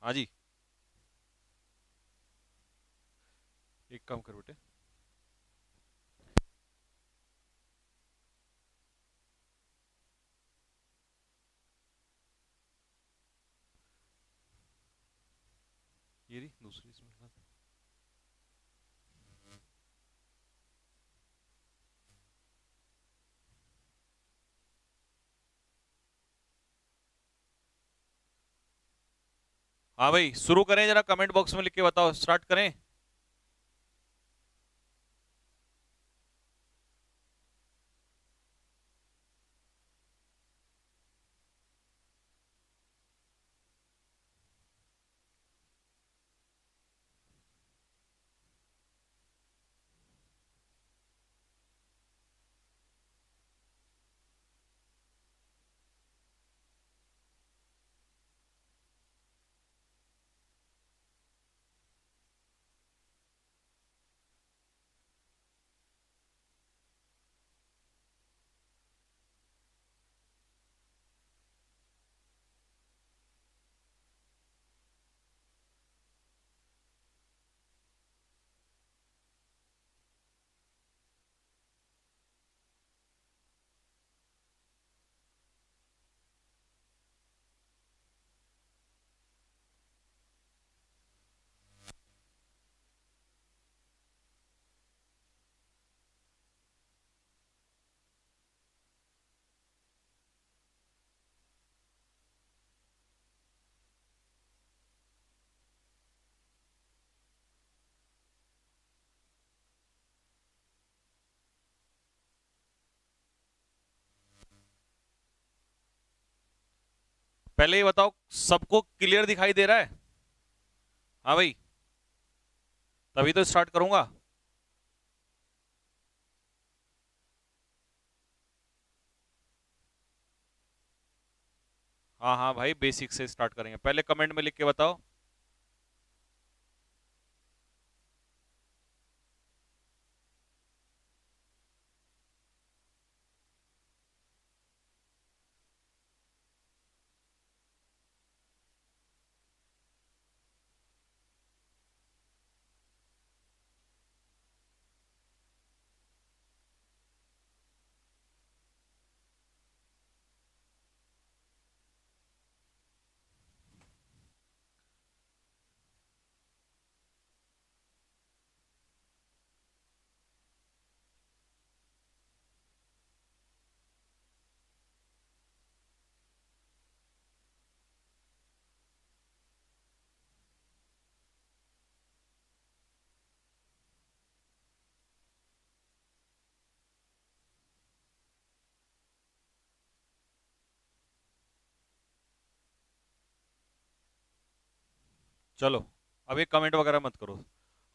हाँ जी। एक काम कर बेटे। ये रही दूसरी इसमें लगा दे। हाँ भाई, शुरू करें, जरा कमेंट बॉक्स में लिख के बताओ, स्टार्ट करें। पहले ये बताओ, सबको क्लियर दिखाई दे रहा है? हाँ भाई, तभी तो स्टार्ट करूंगा। हाँ हाँ भाई, बेसिक से स्टार्ट करेंगे। पहले कमेंट में लिख के बताओ। चलो, अब एक कमेंट वगैरह मत करो।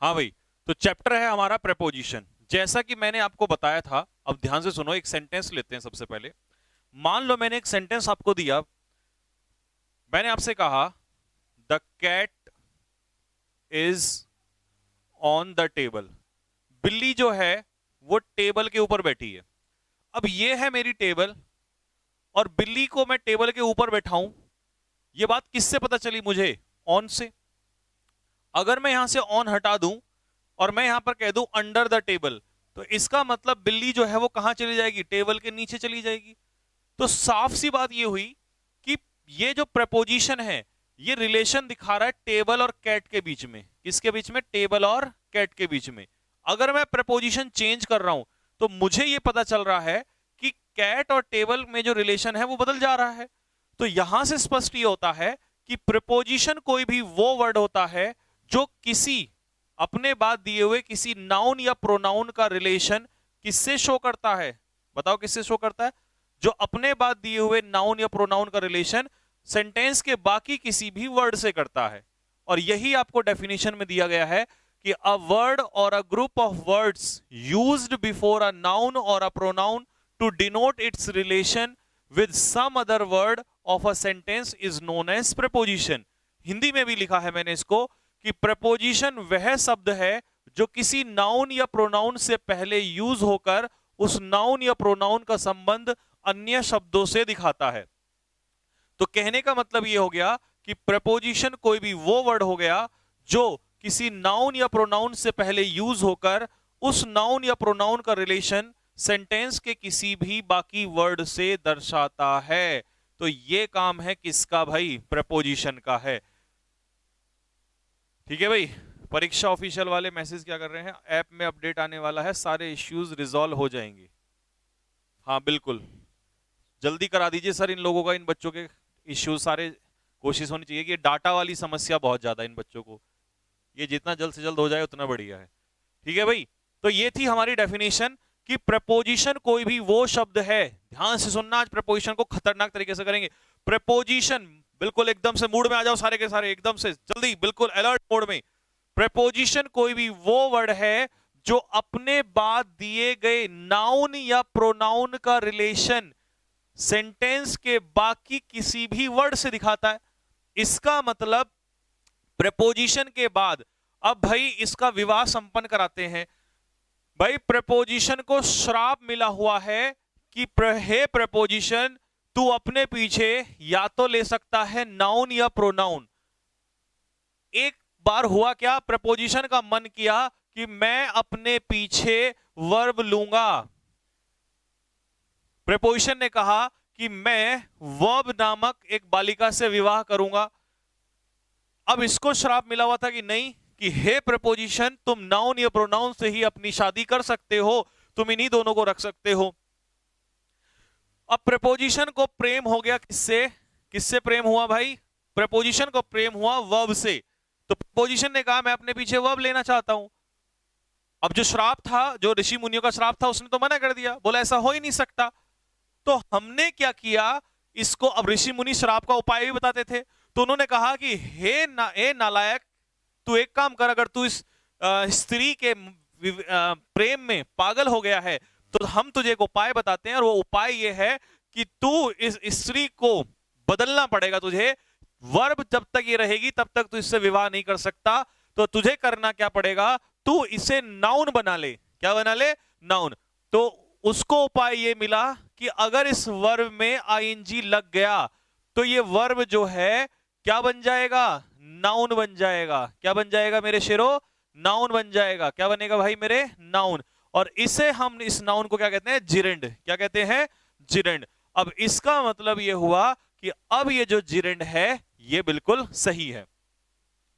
हाँ भाई, तो चैप्टर है हमारा प्रेपोजिशन। जैसा कि मैंने आपको बताया था, अब ध्यान से सुनो। एक सेंटेंस लेते हैं सबसे पहले। मान लो मैंने एक सेंटेंस आपको दिया। मैंने आपसे कहा the cat is on the table. बिल्ली जो है वो टेबल के ऊपर बैठी है। अब ये है मेरी टेबल, और बिल्ली को मैं टेबल के ऊपर बैठाऊं। ये बात किससे पता चली मुझे? ऑन से। अगर मैं यहां से ऑन हटा दूं और मैं यहां पर कह दूं अंडर द टेबल, तो इसका मतलब बिल्ली जो है वो कहां चली जाएगी? टेबल के नीचे चली जाएगी। तो साफ सी बात ये हुई कि ये जो प्रपोजिशन है, ये रिलेशन दिखा रहा है टेबल और कैट के बीच में। किसके बीच में? टेबल और कैट के बीच में। अगर मैं प्रपोजिशन चेंज कर रहा हूं तो मुझे ये पता चल रहा है कि कैट और टेबल में जो रिलेशन है वो बदल जा रहा है। तो यहां से स्पष्ट ये होता है कि प्रपोजिशन कोई भी वो वर्ड होता है जो किसी अपने बाद दिए हुए किसी नाउन या प्रोनाउन का रिलेशन किससे शो करता है? बताओ किससे शो करता है? जो अपने बाद दिए हुए नाउन या प्रोनाउन का रिलेशन सेंटेंस के बाकी किसी भी वर्ड से करता है। और यही आपको डेफिनेशन में दिया गया है कि अ वर्ड और a group of words used before a noun और a pronoun to denote its relation with some other word of a sentence is known as preposition. Hindi में भी लिखा है मैंने इसको कि प्रपोजिशन वह शब्द है जो किसी नाउन या प्रोनाउन से पहले यूज होकर उस नाउन या प्रोनाउन का संबंध अन्य शब्दों से दिखाता है। तो कहने का मतलब यह हो गया कि प्रपोजिशन कोई भी वो वर्ड हो गया जो किसी नाउन या प्रोनाउन से पहले यूज होकर उस नाउन या प्रोनाउन का रिलेशन सेंटेंस के किसी भी बाकी वर्ड से दर्शाता है। तो ये काम है किसका भाई? प्रपोजिशन का है। ठीक है भाई। परीक्षा ऑफिशियल वाले मैसेज क्या कर रहे हैं? ऐप में अपडेट आने वाला है, सारे इश्यूज रिजॉल्व हो जाएंगे। हाँ बिल्कुल, जल्दी करा दीजिए सर इन लोगों का, इन बच्चों के इश्यूज सारे। कोशिश होनी चाहिए कि डाटा वाली समस्या बहुत ज्यादा है इन बच्चों को, ये जितना जल्द से जल्द हो जाए उतना बढ़िया है। ठीक है भाई, तो ये थी हमारी डेफिनेशन कि प्रपोजिशन कोई भी वो शब्द है। ध्यान से सुनना, आज प्रपोजिशन को खतरनाक तरीके से करेंगे। प्रपोजिशन, बिल्कुल एकदम से मूड में आ जाओ सारे के सारे, एकदम से जल्दी, बिल्कुल अलर्ट मोड में। प्रपोजिशन कोई भी वो वर्ड है जो अपने बाद दिए गए नाउन या प्रोनाउन का रिलेशन सेंटेंस के बाकी किसी भी वर्ड से दिखाता है। इसका मतलब प्रपोजिशन के बाद अब भाई इसका विवाह संपन्न कराते हैं। भाई प्रपोजिशन को श्राप मिला हुआ है कि हे प्रपोजिशन, तू अपने पीछे या तो ले सकता है नाउन या प्रोनाउन। एक बार हुआ क्या? प्रपोजिशन का मन किया कि मैं अपने पीछे वर्ब लूंगा। प्रपोजिशन ने कहा कि मैं वर्ब नामक एक बालिका से विवाह करूंगा। अब इसको श्राप मिला हुआ था कि नहीं, कि हे प्रपोजिशन, तुम नाउन या प्रोनाउन से ही अपनी शादी कर सकते हो, तुम इन्हीं दोनों को रख सकते हो। अब प्रपोजिशन को प्रेम हो गया किससे? किससे प्रेम हुआ भाई? प्रपोजिशन को प्रेम हुआ वर्ब से। तो प्रपोजिशन ने कहा मैं अपने पीछे वर्ब लेना चाहता हूं। अब जो श्राप था, जो ऋषि मुनियों का श्राप था, उसने तो मना कर दिया, बोला ऐसा हो ही नहीं सकता। तो हमने क्या किया इसको? अब ऋषि मुनि श्राप का उपाय भी बताते थे, तो उन्होंने कहा कि हे नालायक, तू एक काम कर, अगर तू इस स्त्री के प्रेम में पागल हो गया है तो हम तुझे एक उपाय बताते हैं, और वो उपाय ये है कि तू इस स्त्री को बदलना पड़ेगा तुझे। वर्ब जब तक ये रहेगी तब तक तू इससे विवाह नहीं कर सकता। तो तुझे करना क्या पड़ेगा, तू इसे नाउन बना ले। क्या बना ले, नाउन। तो उसको उपाय ये मिला कि अगर इस वर्ब में आईएनजी लग गया तो ये वर्ब जो है क्या बन जाएगा, नाउन बन जाएगा। क्या बन जाएगा मेरे शेरो, नाउन बन जाएगा। क्या बनेगा भाई मेरे, नाउन। और इसे हम, इस नाउन को क्या कहते हैं, जिरेंड। क्या कहते हैं, जिरेंड। अब इसका मतलब ये हुआ कि अब ये जो जिरेंड है ये बिल्कुल सही है।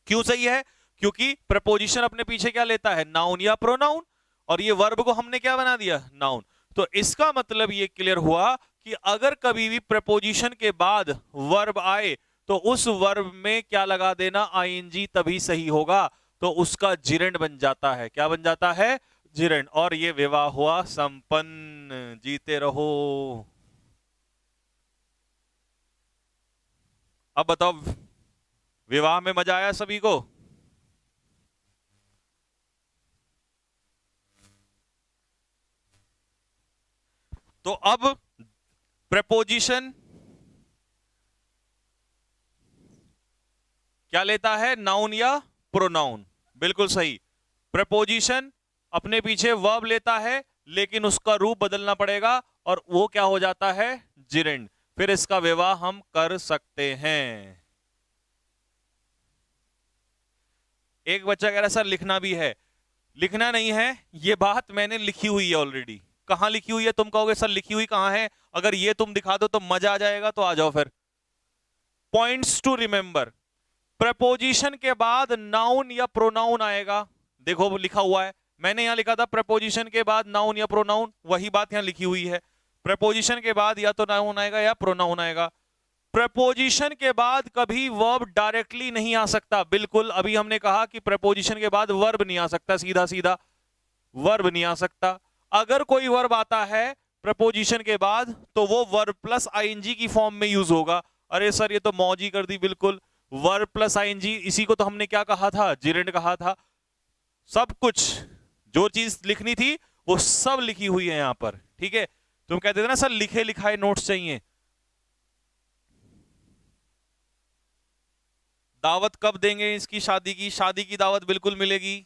क्यों सही है, क्योंकि प्रपोजिशन अपने पीछे क्या लेता है, नाउन या प्रोनाउन, और ये वर्ब को हमने क्या बना दिया, नाउन। तो इसका मतलब ये क्लियर हुआ कि अगर कभी भी प्रपोजिशन के बाद वर्ब आए तो उस वर्ब में क्या लगा देना, आईएनजी, तभी सही होगा। तो उसका जिरेंड बन जाता है। क्या बन जाता है, जिरेंड। और ये विवाह हुआ संपन्न। जीते रहो। अब बताओ, विवाह में मजा आया सभी को? तो अब प्रपोजिशन क्या लेता है, नाउन या प्रोनाउन। बिल्कुल सही। प्रपोजिशन अपने पीछे वर्ब लेता है लेकिन उसका रूप बदलना पड़ेगा और वो क्या हो जाता है, जिरेंड। फिर इसका विवाह हम कर सकते हैं। एक बच्चा कह रहा है सर लिखना भी है। लिखना नहीं है, ये बात मैंने लिखी हुई है ऑलरेडी। कहां लिखी हुई है, तुम कहोगे सर लिखी हुई कहां है, अगर ये तुम दिखा दो तो मजा आ जाएगा। तो आ जाओ फिर। पॉइंट्स टू रिमेंबर, प्रपोजिशन के बाद नाउन या प्रोनाउन आएगा। देखो लिखा हुआ है, मैंने यहां लिखा था प्रपोजिशन के बाद नाउन या प्रोनाउन, वही बात यहां लिखी हुई है। प्रपोजिशन के बाद या तो नाउन आएगा या प्रोनाउन आएगा। प्रपोजिशन के बाद कभी वर्ब डायरेक्टली नहीं आ सकता। बिल्कुल, अभी हमने कहा कि प्रपोजिशन के बाद वर्ब नहीं आ सकता, सीधा सीधा वर्ब नहीं आ सकता। अगर कोई वर्ब आता है प्रपोजिशन के बाद तो वो वर्ब प्लस आईएनजी की फॉर्म में यूज होगा। अरे सर ये तो मौज ही कर दी। बिल्कुल, वर्ब प्लस आईएनजी, इसी को तो हमने क्या कहा था, जिरेंड कहा था। सब कुछ जो चीज लिखनी थी वो सब लिखी हुई है यहां पर। ठीक है, तुम कहते थे ना सर लिखे लिखाए नोट्स चाहिए। दावत कब देंगे इसकी, शादी की? शादी की दावत बिल्कुल मिलेगी।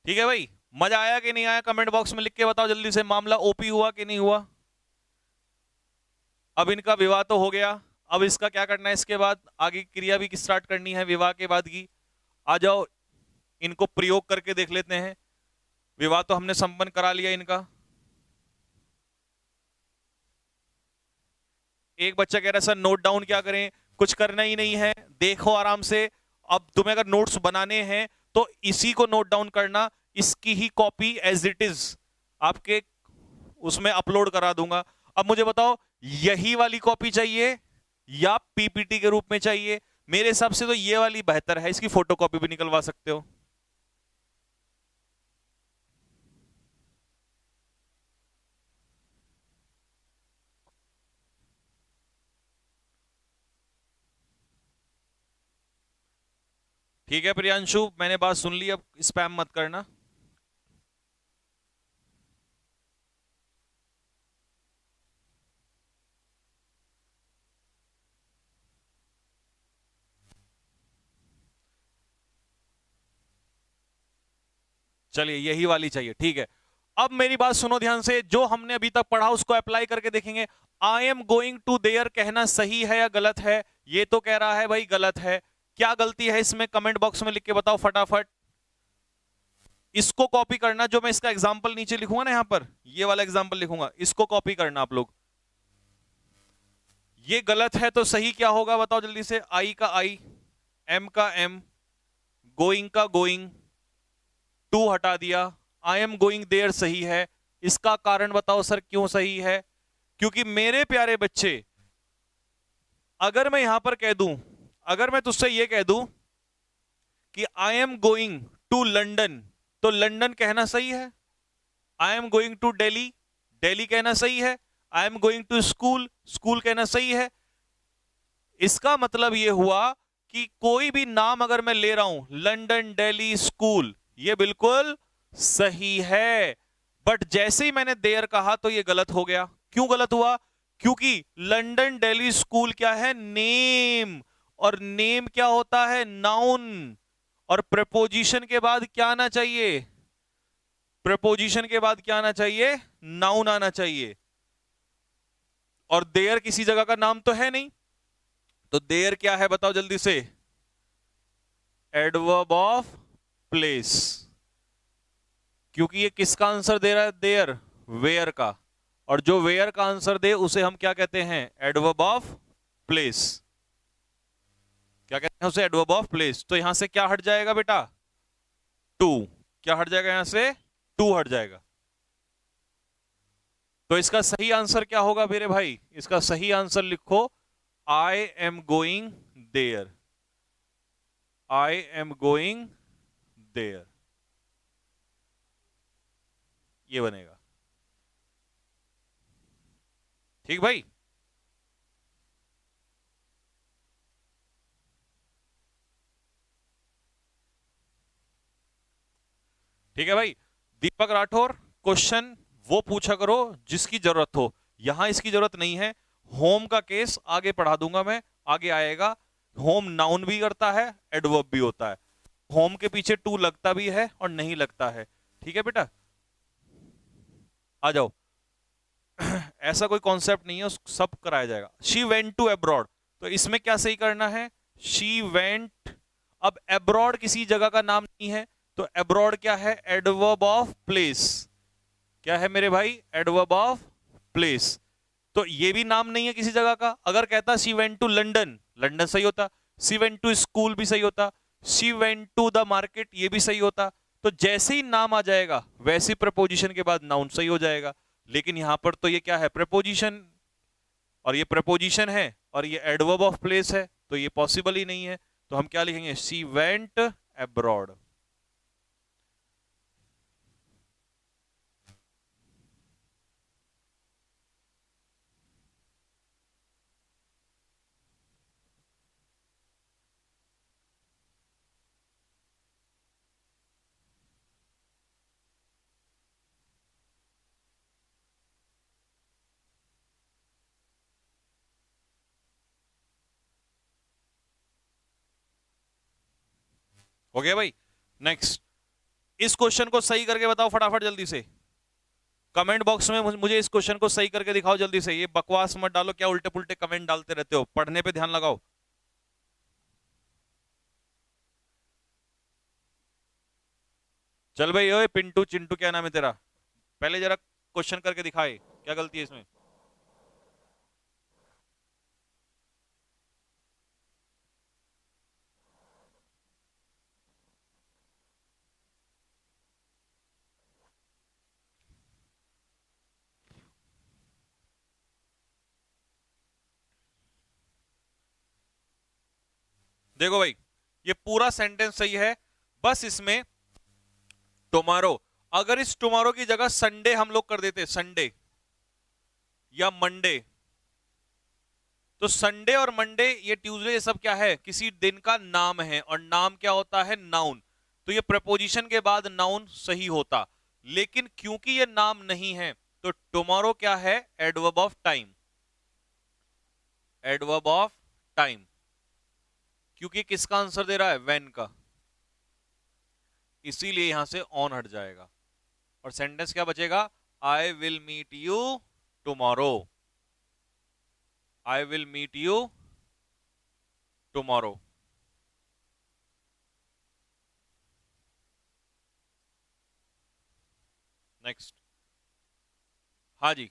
ठीक है भाई, मजा आया कि नहीं आया, कमेंट बॉक्स में लिख के बताओ जल्दी से। मामला ओपी हुआ कि नहीं हुआ? अब इनका विवाह तो हो गया, अब इसका क्या करना है, इसके बाद आगे क्रिया भी स्टार्ट करनी है विवाह के बाद की। आ जाओ, इनको प्रयोग करके देख लेते हैं। विवाह तो हमने संपन्न करा लिया इनका। एक बच्चा कह रहा है सर नोट डाउन क्या करें? कुछ करना ही नहीं है, देखो आराम से। अब तुम्हें अगर नोट्स बनाने हैं तो इसी को नोट डाउन करना, इसकी ही कॉपी एज इट इज आपके उसमें अपलोड करा दूंगा। अब मुझे बताओ, यही वाली कॉपी चाहिए या पीपीटी के रूप में चाहिए? मेरे हिसाब से तो ये वाली बेहतर है, इसकी फोटोकॉपी भी निकलवा सकते हो। ठीक है प्रियांशु, मैंने बात सुन ली, अब स्पैम मत करना। चलिए यही वाली चाहिए, ठीक है। अब मेरी बात सुनो ध्यान से, जो हमने अभी तक पढ़ा उसको अप्लाई करके देखेंगे। I am going to there कहना सही है या गलत है? ये तो कह रहा है भाई गलत है। क्या गलती है इसमें, कमेंट बॉक्स में लिख के बताओ फटाफट। इसको कॉपी करना, जो मैं इसका एग्जांपल नीचे लिखूंगा ना, यहां पर ये वाला एग्जांपल लिखूंगा, इसको कॉपी करना आप लोग। ये गलत है तो सही क्या होगा बताओ जल्दी से। आई का आई, एम का एम, गोइंग का गोइंग, टू हटा दिया, आई एम गोइंग देयर सही है। इसका कारण बताओ सर क्यों सही है? क्योंकि मेरे प्यारे बच्चे, अगर मैं यहां पर कह दूं, अगर मैं तुझसे यह कह दूं कि I am going to London, तो लंदन कहना सही है। I am going to Delhi, Delhi कहना सही है। I am going to school, school कहना सही है। इसका मतलब यह हुआ कि कोई भी नाम अगर मैं ले रहा हूं, लंदन, दिल्ली, स्कूल, ये बिल्कुल सही है। बट जैसे ही मैंने देयर कहा तो ये गलत हो गया। क्यों गलत हुआ? क्योंकि लंदन दिल्ली स्कूल क्या है, नेम, और नेम क्या होता है, नाउन, और प्रपोजिशन के बाद क्या आना चाहिए, प्रपोजिशन के बाद क्या आना चाहिए, नाउन आना चाहिए। और देयर किसी जगह का नाम तो है नहीं, तो देयर क्या है बताओ जल्दी से, एडवर्ब ऑफ प्लेस, क्योंकि ये किसका आंसर दे रहा है, देयर, वेयर का, और जो वेयर का आंसर दे उसे हम क्या कहते हैं, एडवर्ब ऑफ प्लेस, क्या कहते हैं उसे, एडवर्ब ऑफ प्लेस। तो यहां से क्या हट जाएगा बेटा, टू, क्या हट जाएगा यहां से, टू हट जाएगा। तो इसका सही आंसर क्या होगा मेरे भाई, इसका सही आंसर लिखो, I am going there, I am going there, ये बनेगा। ठीक भाई, ठीक है भाई। दीपक राठौर, क्वेश्चन वो पूछा करो जिसकी जरूरत हो, यहां इसकी जरूरत नहीं है। होम का केस आगे पढ़ा दूंगा मैं, आगे आएगा। होम नाउन भी करता है, एडवर्ब भी होता है, होम के पीछे टू लगता भी है और नहीं लगता है। ठीक है बेटा, आ जाओ। ऐसा कोई कॉन्सेप्ट नहीं है, सब कराया जाएगा। शी वेंट टू अब्रॉड, तो इसमें क्या सही करना है, शी वेंट, अब अब्रॉड किसी जगह का नाम नहीं है, तो अब्रॉड क्या है, एडवर्ब ऑफ प्लेस, क्या है मेरे भाई, एडवर्ब ऑफ प्लेस। तो ये भी नाम नहीं है किसी जगह का। अगर कहता she went to London, London सही होता, सी वेंट टू स्कूल भी सही होता, she went to the market ये भी सही होता। तो जैसे ही नाम आ जाएगा वैसे प्रपोजिशन के बाद नाउन सही हो जाएगा। लेकिन यहां पर तो ये क्या है, प्रपोजिशन, और ये प्रपोजिशन है और ये एडवर्ब ऑफ प्लेस है, तो ये पॉसिबल ही नहीं है। तो हम क्या लिखेंगे, शी वेंट अब्रॉड। हो गया भाई। नेक्स्ट, इस क्वेश्चन को सही करके बताओ फटाफट जल्दी से, कमेंट बॉक्स में मुझे इस क्वेश्चन को सही करके दिखाओ जल्दी से। ये बकवास मत डालो, क्या उल्टे पुल्टे कमेंट डालते रहते हो, पढ़ने पे ध्यान लगाओ। चल भाई, ओए पिंटू चिंटू क्या नाम है तेरा, पहले जरा क्वेश्चन करके दिखाए, क्या गलती है इसमें। देखो भाई, ये पूरा सेंटेंस सही है, बस इसमें टुमारो, अगर इस टुमारो की जगह संडे हम लोग कर देते, संडे या मंडे, तो संडे और मंडे, ये ट्यूसडे, ये सब क्या है, किसी दिन का नाम है, और नाम क्या होता है, नाउन। तो ये प्रपोजिशन के बाद नाउन सही होता, लेकिन क्योंकि ये नाम नहीं है, तो टुमारो क्या है, adverb of time, adverb of time, क्योंकि किसका आंसर दे रहा है, व्हेन का, इसीलिए यहां से ऑन हट जाएगा। और सेंटेंस क्या बचेगा, I will meet you tomorrow, I will meet you tomorrow. Next, हाँ जी,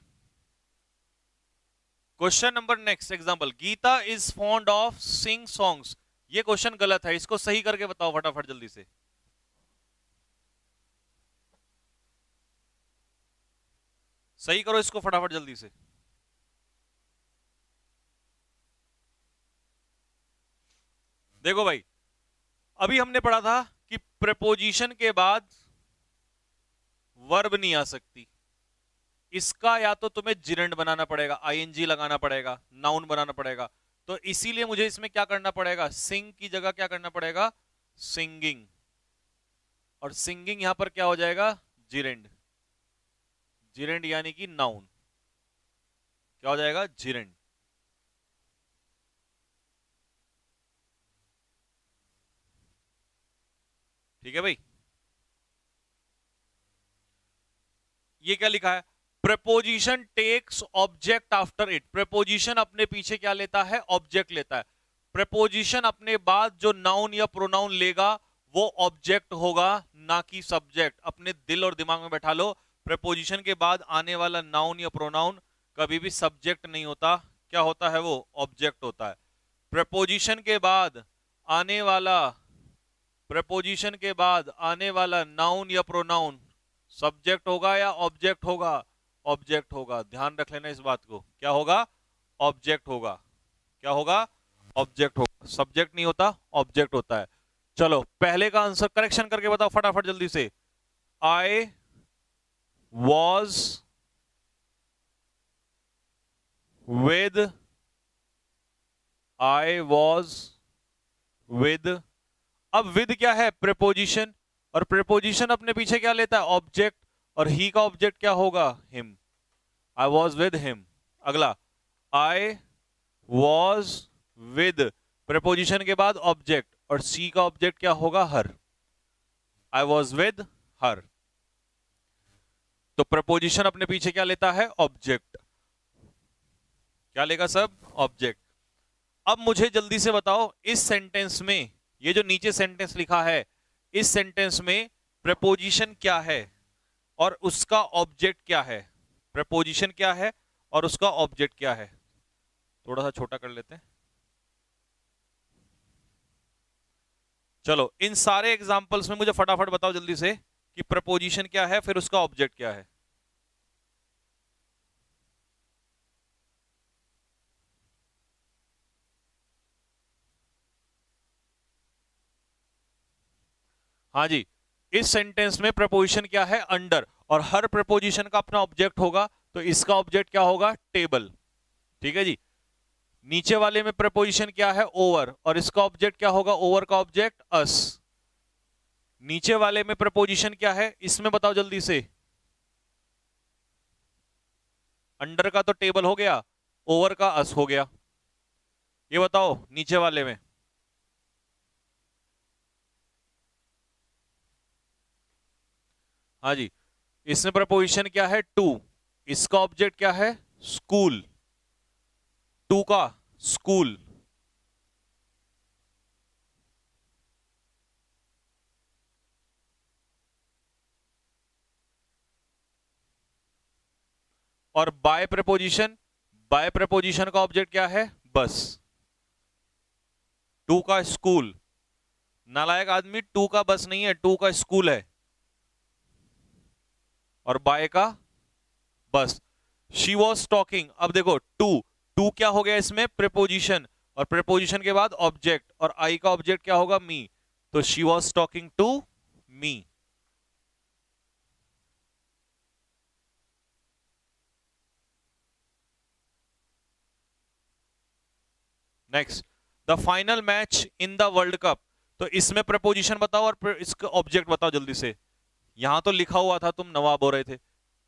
question number next example, Geeta is fond of sing songs, ये क्वेश्चन गलत है, इसको सही करके बताओ फटाफट जल्दी से, सही करो इसको फटाफट जल्दी से। देखो भाई, अभी हमने पढ़ा था कि प्रपोजिशन के बाद वर्ब नहीं आ सकती, इसका या तो तुम्हें जिरेंड बनाना पड़ेगा, आईएनजी लगाना पड़ेगा, नाउन बनाना पड़ेगा। तो इसीलिए मुझे इसमें क्या करना पड़ेगा, सिंग की जगह क्या करना पड़ेगा, सिंगिंग, और सिंगिंग यहां पर क्या हो जाएगा, जिरेंड, जिरेंड यानी कि नाउन। क्या हो जाएगा? जिरेंड। ठीक है भाई। ये क्या लिखा है? Preposition takes object after it. Preposition अपने पीछे क्या लेता है? ऑब्जेक्ट लेता है। प्रेपोजिशन अपने बाद जो नाउन या प्रोनाउन लेगा वो ऑब्जेक्ट होगा, ना कि सब्जेक्ट। अपने दिल और दिमाग में बैठा लो, प्रेपोजिशन के बाद आने वाला नाउन या प्रोनाउन कभी भी सब्जेक्ट नहीं होता। क्या होता है? वो ऑब्जेक्ट होता है। प्रेपोजिशन के बाद आने वाला प्रेपोजिशन के बाद आने वाला नाउन या प्रोनाउन सब्जेक्ट होगा या ऑब्जेक्ट होगा? ऑब्जेक्ट होगा। ध्यान रख लेना इस बात को। क्या होगा? ऑब्जेक्ट होगा। क्या होगा? ऑब्जेक्ट होगा। सब्जेक्ट नहीं होता, ऑब्जेक्ट होता है। चलो पहले का आंसर करेक्शन करके बताओ फटाफट जल्दी से। आई was with, I was with. अब विद क्या है? प्रेपोजिशन। और प्रेपोजिशन अपने पीछे क्या लेता है? ऑब्जेक्ट। और ही का ऑब्जेक्ट क्या होगा? Him. I was with him. अगला, आई वॉज विद, प्रेपोजिशन के बाद ऑब्जेक्ट, और सी का ऑब्जेक्ट क्या होगा? Her. I was with her. तो प्रपोजिशन अपने पीछे क्या लेता है? ऑब्जेक्ट। क्या लेगा सब? ऑब्जेक्ट। अब मुझे जल्दी से बताओ, इस सेंटेंस में, ये जो नीचे सेंटेंस लिखा है, इस सेंटेंस में प्रपोजिशन क्या है और उसका ऑब्जेक्ट क्या है? प्रपोजिशन क्या है और उसका ऑब्जेक्ट क्या है? थोड़ा सा छोटा कर लेते हैं। चलो इन सारे एग्जांपल्स में मुझे फटाफट बताओ जल्दी से कि प्रपोजिशन क्या है, फिर उसका ऑब्जेक्ट क्या है। हाँ जी, इस सेंटेंस में प्रपोजिशन क्या है? अंडर। और हर प्रपोजिशन का अपना ऑब्जेक्ट होगा, तो इसका ऑब्जेक्ट क्या होगा? टेबल। ठीक है जी। नीचे वाले में प्रपोजिशन क्या है? ओवर। और इसका ऑब्जेक्ट क्या होगा? ओवर का ऑब्जेक्ट अस। नीचे वाले में प्रपोजिशन क्या है? इसमें बताओ जल्दी से। अंडर का तो टेबल हो गया, ओवर का अस हो गया। ये बताओ नीचे वाले में। हाँ जी, इसमें प्रपोजिशन क्या है? टू। इसका ऑब्जेक्ट क्या है? स्कूल। टू का स्कूल। और बाय प्रपोजिशन, बाय प्रपोजिशन का ऑब्जेक्ट क्या है? बस। टू का स्कूल। नालायक आदमी, टू का बस नहीं है, टू का स्कूल है। और बाय का बस। She was talking. अब देखो टू, टू क्या हो गया इसमें? प्रेपोजिशन। और प्रेपोजिशन के बाद ऑब्जेक्ट, और आई का ऑब्जेक्ट क्या होगा? मी। तो she was talking to me. Next, the final match in the world cup. तो इसमें प्रपोजिशन बताओ और इसका ऑब्जेक्ट बताओ जल्दी से। यहां तो लिखा हुआ था, तुम नवाब हो रहे थे।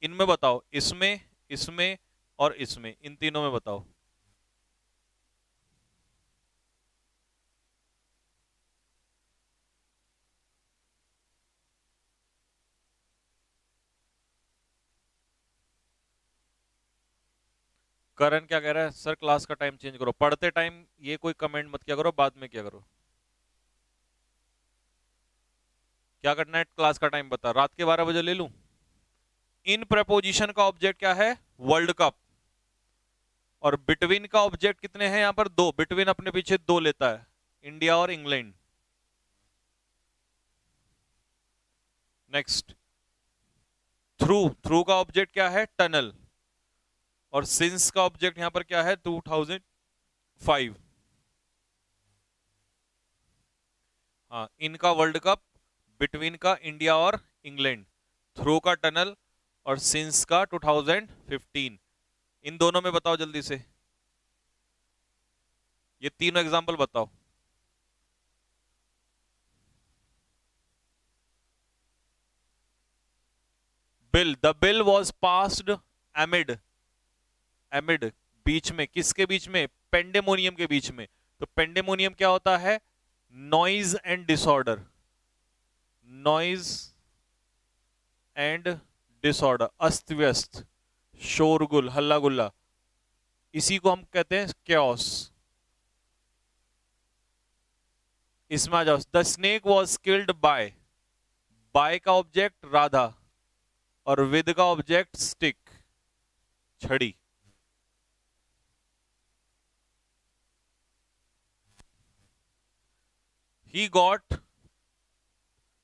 इनमें बताओ, इसमें, इसमें और इसमें, इन तीनों में बताओ। करण क्या कह रहा है? सर क्लास का टाइम चेंज करो। पढ़ते टाइम ये कोई कमेंट मत किया करो, बाद में क्या करो। क्या करना है? क्लास का टाइम बता। रात के 12 बजे ले लूं? इन प्रपोजिशन का ऑब्जेक्ट क्या है? World cup. और बिटवीन का ऑब्जेक्ट कितने हैं यहां पर? दो। बिटवीन अपने पीछे दो लेता है, इंडिया और इंग्लैंड। नेक्स्ट, थ्रू, थ्रू का ऑब्जेक्ट क्या है? टनल। और सिंस का ऑब्जेक्ट यहां पर क्या है? 2005। हाँ, इनका वर्ल्ड कप, बिटवीन का इंडिया और इंग्लैंड, थ्रू का टनल, और सिंस का 2015। इन दोनों में बताओ जल्दी से। ये तीनों एग्जांपल बताओ। Bill, the bill was passed amid, amid बीच में, किसके बीच में? पेंडेमोनियम के बीच में। तो पेंडेमोनियम क्या होता है? Noise and disorder, noise and disorder, अस्त व्यस्त, शोरगुल, हल्ला गुल्ला, इसी को हम कहते हैं कैओस। इसमें आ जाओ। The snake was killed by का ऑब्जेक्ट राधा और विद का ऑब्जेक्ट स्टिक, छड़ी। ही गॉट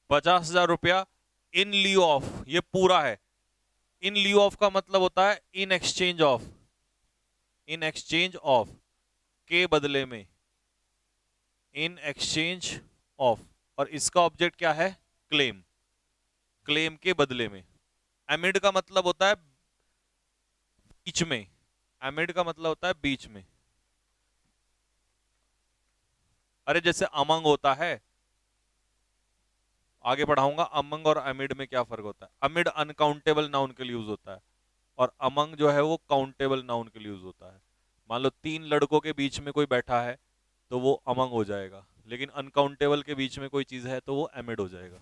50,000 रुपया इन लियो ऑफ, ये पूरा है। इन लियो ऑफ का मतलब होता है in exchange of, in exchange of, के बदले में, इन एक्सचेंज ऑफ। और इसका ऑब्जेक्ट क्या है? क्लेम, क्लेम के बदले में। एमिड का मतलब होता है बीच में, एमिड का मतलब होता है बीच में। अरे जैसे अमंग होता है, आगे पढ़ाऊंगा अमंग और अमिड में क्या फर्क होता है। अमिड अनकाउंटेबल नाउन के लिए यूज होता है और अमंग जो है वो काउंटेबल नाउन के लिए यूज होता है। मान लो 3 लड़कों के बीच में कोई बैठा है तो वो अमंग हो जाएगा, लेकिन अनकाउंटेबल के बीच में कोई चीज है तो वो अमिड हो जाएगा।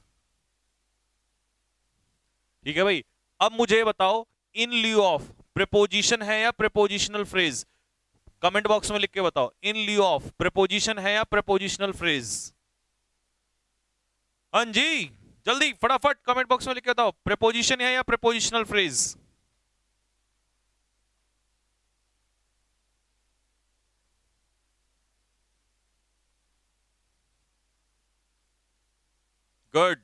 ठीक है भाई। अब मुझे बताओ इन लियो ऑफ प्रीपोजिशन है या प्रीपोजिशनल फ्रेज? कमेंट बॉक्स में लिख के बताओ, इन लियो ऑफ प्रीपोजिशन है या प्रीपोजिशनल फ्रेज? हाँ जी, जल्दी फटाफट कमेंट बॉक्स में लिख के बताओ, प्रीपोजिशन है या प्रीपोजिशनल फ्रेज? गुड।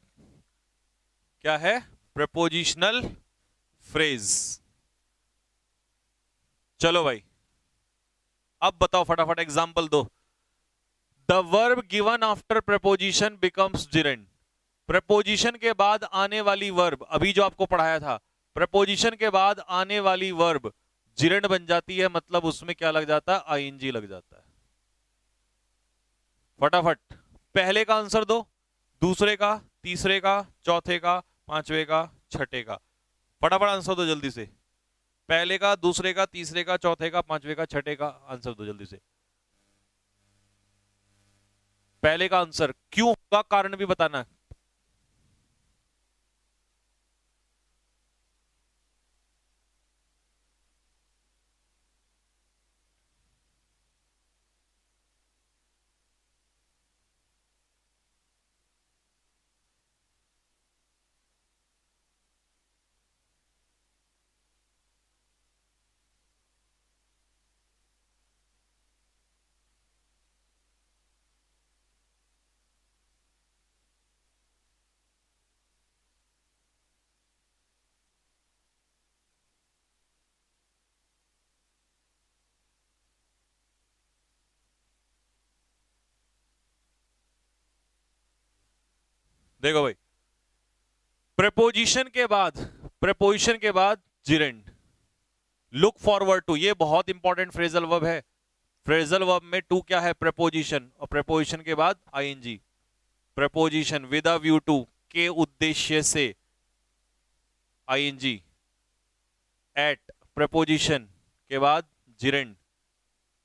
क्या है? Prepositional phrase. चलो भाई, अब बताओ फटाफट एग्जांपल दो। The verb given after preposition becomes gerund. Preposition के बाद आने वाली वर्ब, अभी जो आपको पढ़ाया था, प्रीपोजिशन के बाद आने वाली वर्ब जिरेंड बन जाती है, मतलब उसमें क्या लग जाता है? आईएनजी लग जाता है। फटाफट पहले का आंसर दो, दूसरे का, तीसरे का, चौथे का, पांचवे का, छठे का। फटाफट आंसर दो जल्दी से। पहले का, दूसरे का, तीसरे का, चौथे का, पांचवे का, छठे का आंसर दो जल्दी से। पहले का आंसर क्यों होगा, कारण भी बताना। देखो भाई, प्रेपोजिशन के बाद जिरेंड, लुक फॉरवर्ड टू, ये बहुत इंपॉर्टेंट फ्रेजल वर्ब है। फ्रेजल वर्ब में टू क्या है? प्रेपोजिशन, और प्रेपोजिशन के बाद ING. Preposition with a view to, के उद्देश्य से, आईएनजी। एट प्रेपोजिशन के बाद जिरेंड।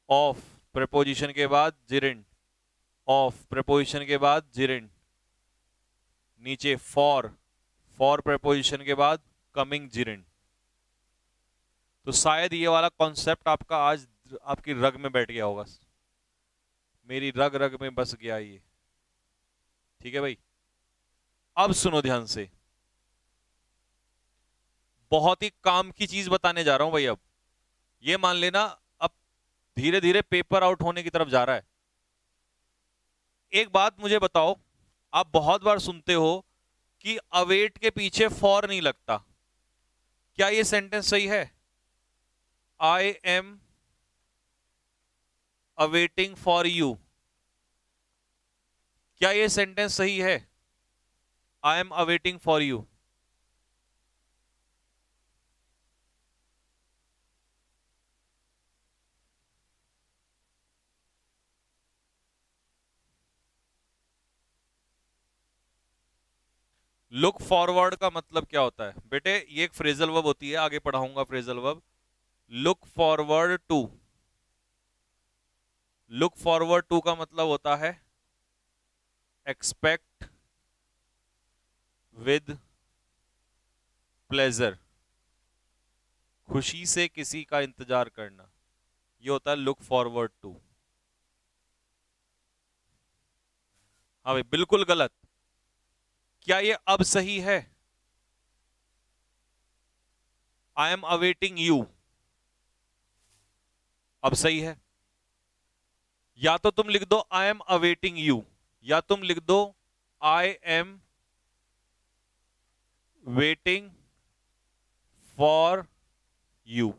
ऑफ प्रेपोजिशन के बाद जिरेंड। ऑफ प्रेपोजिशन के बाद जिरेंड। नीचे फॉर प्रेपोजिशन के बाद कमिंग जिरेंड। तो शायद ये वाला कॉन्सेप्ट आपका आज आपकी रग में बैठ गया होगा, मेरी रग रग में बस गया ये। ठीक है भाई, अब सुनो ध्यान से, बहुत ही काम की चीज बताने जा रहा हूं भाई। अब ये मान लेना, अब धीरे धीरे पेपर आउट होने की तरफ जा रहा है। एक बात मुझे बताओ, आप बहुत बार सुनते हो कि अवेट के पीछे फॉर नहीं लगता, क्या ये सेंटेंस सही है? I am awaiting for you, क्या ये सेंटेंस सही है? I am awaiting for you. Look forward का मतलब क्या होता है बेटे? ये एक फ्रेजल वर्ब होती है, आगे पढ़ाऊंगा phrasal verb. Look forward to, look forward to का मतलब होता है एक्सपेक्ट विद प्लेजर, खुशी से किसी का इंतजार करना, ये होता है लुक फॉरवर्ड टू। हाँ भाई बिल्कुल गलत। क्या ये अब सही है? आई एम अवेटिंग यू, अब सही है। या तो तुम लिख दो आई एम अवेटिंग यू, या तुम लिख दो I am waiting for you,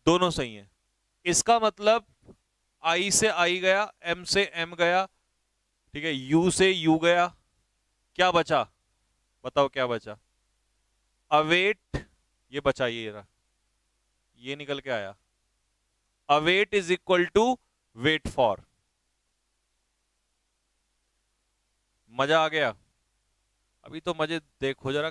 दोनों सही हैं। इसका मतलब आई से आई गया, एम से एम गया, ठीक है, यू से यू गया, क्या बचा? बताओ क्या बचा? अवेट, ये बचा, ये रहा, ये निकल के आया। Await is equal to wait for. मजा आ गया? अभी तो मजे देखो जरा,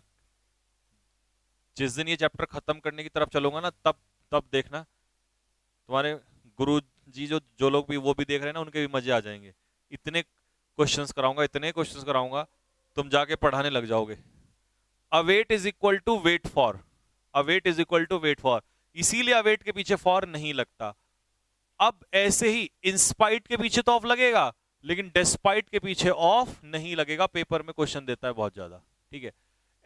जिस दिन ये चैप्टर खत्म करने की तरफ चलूंगा ना, तब तब देखना तुम्हारे गुरु जी जो जो लोग भी वो भी देख रहे हैं ना, उनके भी मजे आ जाएंगे। इतने क्वेश्चंस कराऊंगा, इतने क्वेश्चंस कराऊंगा, तुम जाके पढ़ाने लग जाओगे। Await is equal to wait for, await is equal to wait for, इसीलिए अवेट के पीछे फॉर नहीं लगता। अब ऐसे ही इंस्पाइट के पीछे तो ऑफ लगेगा, लेकिन डेस्पाइट के पीछे ऑफ नहीं लगेगा, पेपर में क्वेश्चन देता है बहुत ज्यादा, ठीक है।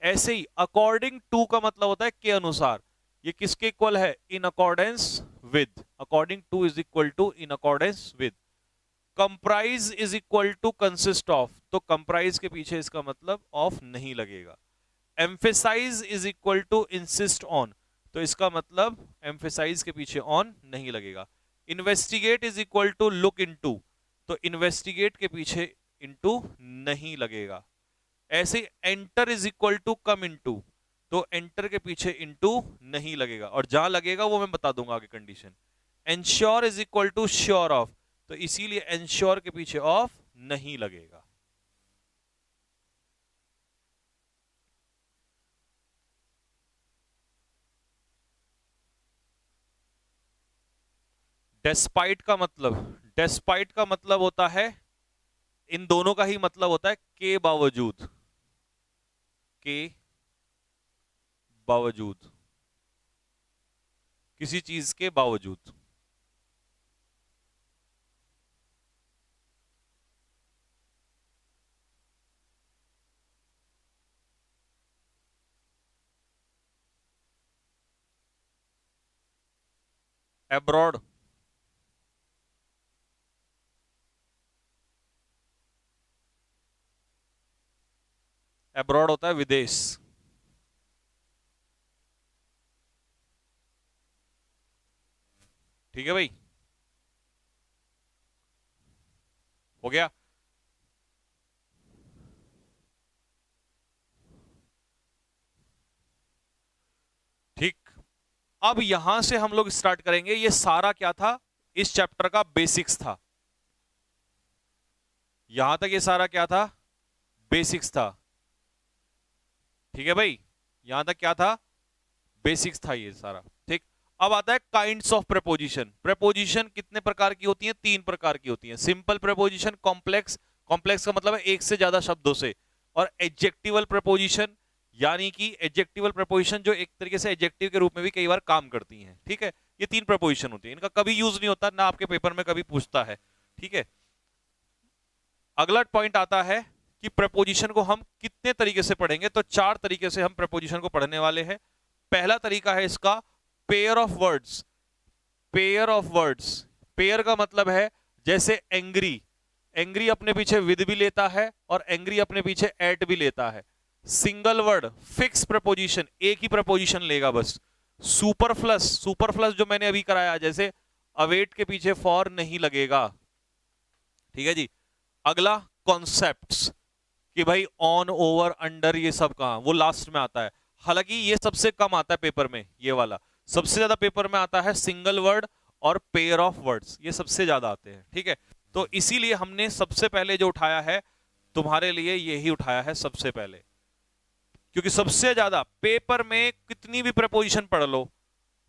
ऐसे ही अकॉर्डिंग टू का मतलब होता है के अनुसार, ये किसके इक्वल है? In accordance with, according to is equal to in accordance with. Comprise is equal to consist of, तो कंप्राइज के पीछे इसका मतलब ऑफ नहीं लगेगा। Emphasise is equal to insist on, तो इसका मतलब एम्फेसाइज के पीछे ऑन नहीं लगेगा। Investigate is equal to look into, तो इन्वेस्टिगेट के पीछे इनटू नहीं लगेगा। ऐसे enter is equal to come into, तो एंटर के पीछे इनटू नहीं लगेगा, और जहां लगेगा वो मैं बता दूंगा आगे condition. Ensure is equal to sure of, तो इसीलिए एंश्योर के पीछे ऑफ नहीं लगेगा। डेस्पाइट का मतलब, डेस्पाइट का मतलब होता है, इन दोनों का ही मतलब होता है के बावजूद, के बावजूद, किसी चीज के बावजूद। एब्रॉड, एब्रॉड होता है विदेश। ठीक है भाई, हो गया। ठीक, अब यहां से हम लोग स्टार्ट करेंगे। ये सारा क्या था? इस चैप्टर का बेसिक्स था। यहां तक ये सारा क्या था? बेसिक्स था। ठीक है भाई, यहां तक क्या था? बेसिक्स था ये सारा। ठीक, अब आता है काइंड्स ऑफ प्रेपोजिशन। प्रेपोजिशन कितने प्रकार की होती हैं? 3 प्रकार की होती हैं। सिंपल प्रेपोजिशन, कॉम्प्लेक्स, कॉम्प्लेक्स का मतलब है एक से ज्यादा शब्दों से, और एडजेक्टिवल प्रेपोजिशन, यानी कि एडजेक्टिवल प्रेपोजिशन जो एक तरीके से एडजेक्टिव के रूप में भी कई बार काम करती हैं। ठीक है, ये 3 प्रेपोजिशन होती है, इनका कभी यूज नहीं होता, ना आपके पेपर में कभी पूछता है। ठीक है, अगला पॉइंट आता है कि प्रपोजिशन को हम कितने तरीके से पढ़ेंगे। तो 4 तरीके से हम प्रपोजिशन को पढ़ने वाले हैं। पहला तरीका है इसका pair of words. Pair of words, pair का मतलब है जैसे एंग्री, एंग्री अपने पीछे विद भी लेता है और एंग्री अपने पीछे एट भी लेता है। सिंगल वर्ड, फिक्स प्रपोजिशन, एक ही प्रपोजिशन लेगा बस। सुपरफ्लस, सुपरफ्लस जो मैंने अभी कराया, जैसे अवेट के पीछे फॉर नहीं लगेगा। ठीक है जी। अगला कॉन्सेप्ट्स, कि भाई ऑन, ओवर, अंडर, ये सब कहां, वो लास्ट में आता है। हालांकि ये सबसे कम आता है पेपर में, ये वाला सबसे ज्यादा पेपर में आता है सिंगल वर्ड और पेयर ऑफ वर्ड्स, ये सबसे ज्यादा आते हैं। ठीक है, तो इसीलिए हमने सबसे पहले जो उठाया है तुम्हारे लिए, यही उठाया है सबसे पहले, क्योंकि सबसे ज्यादा पेपर में कितनी भी प्रपोजिशन पढ़ लो,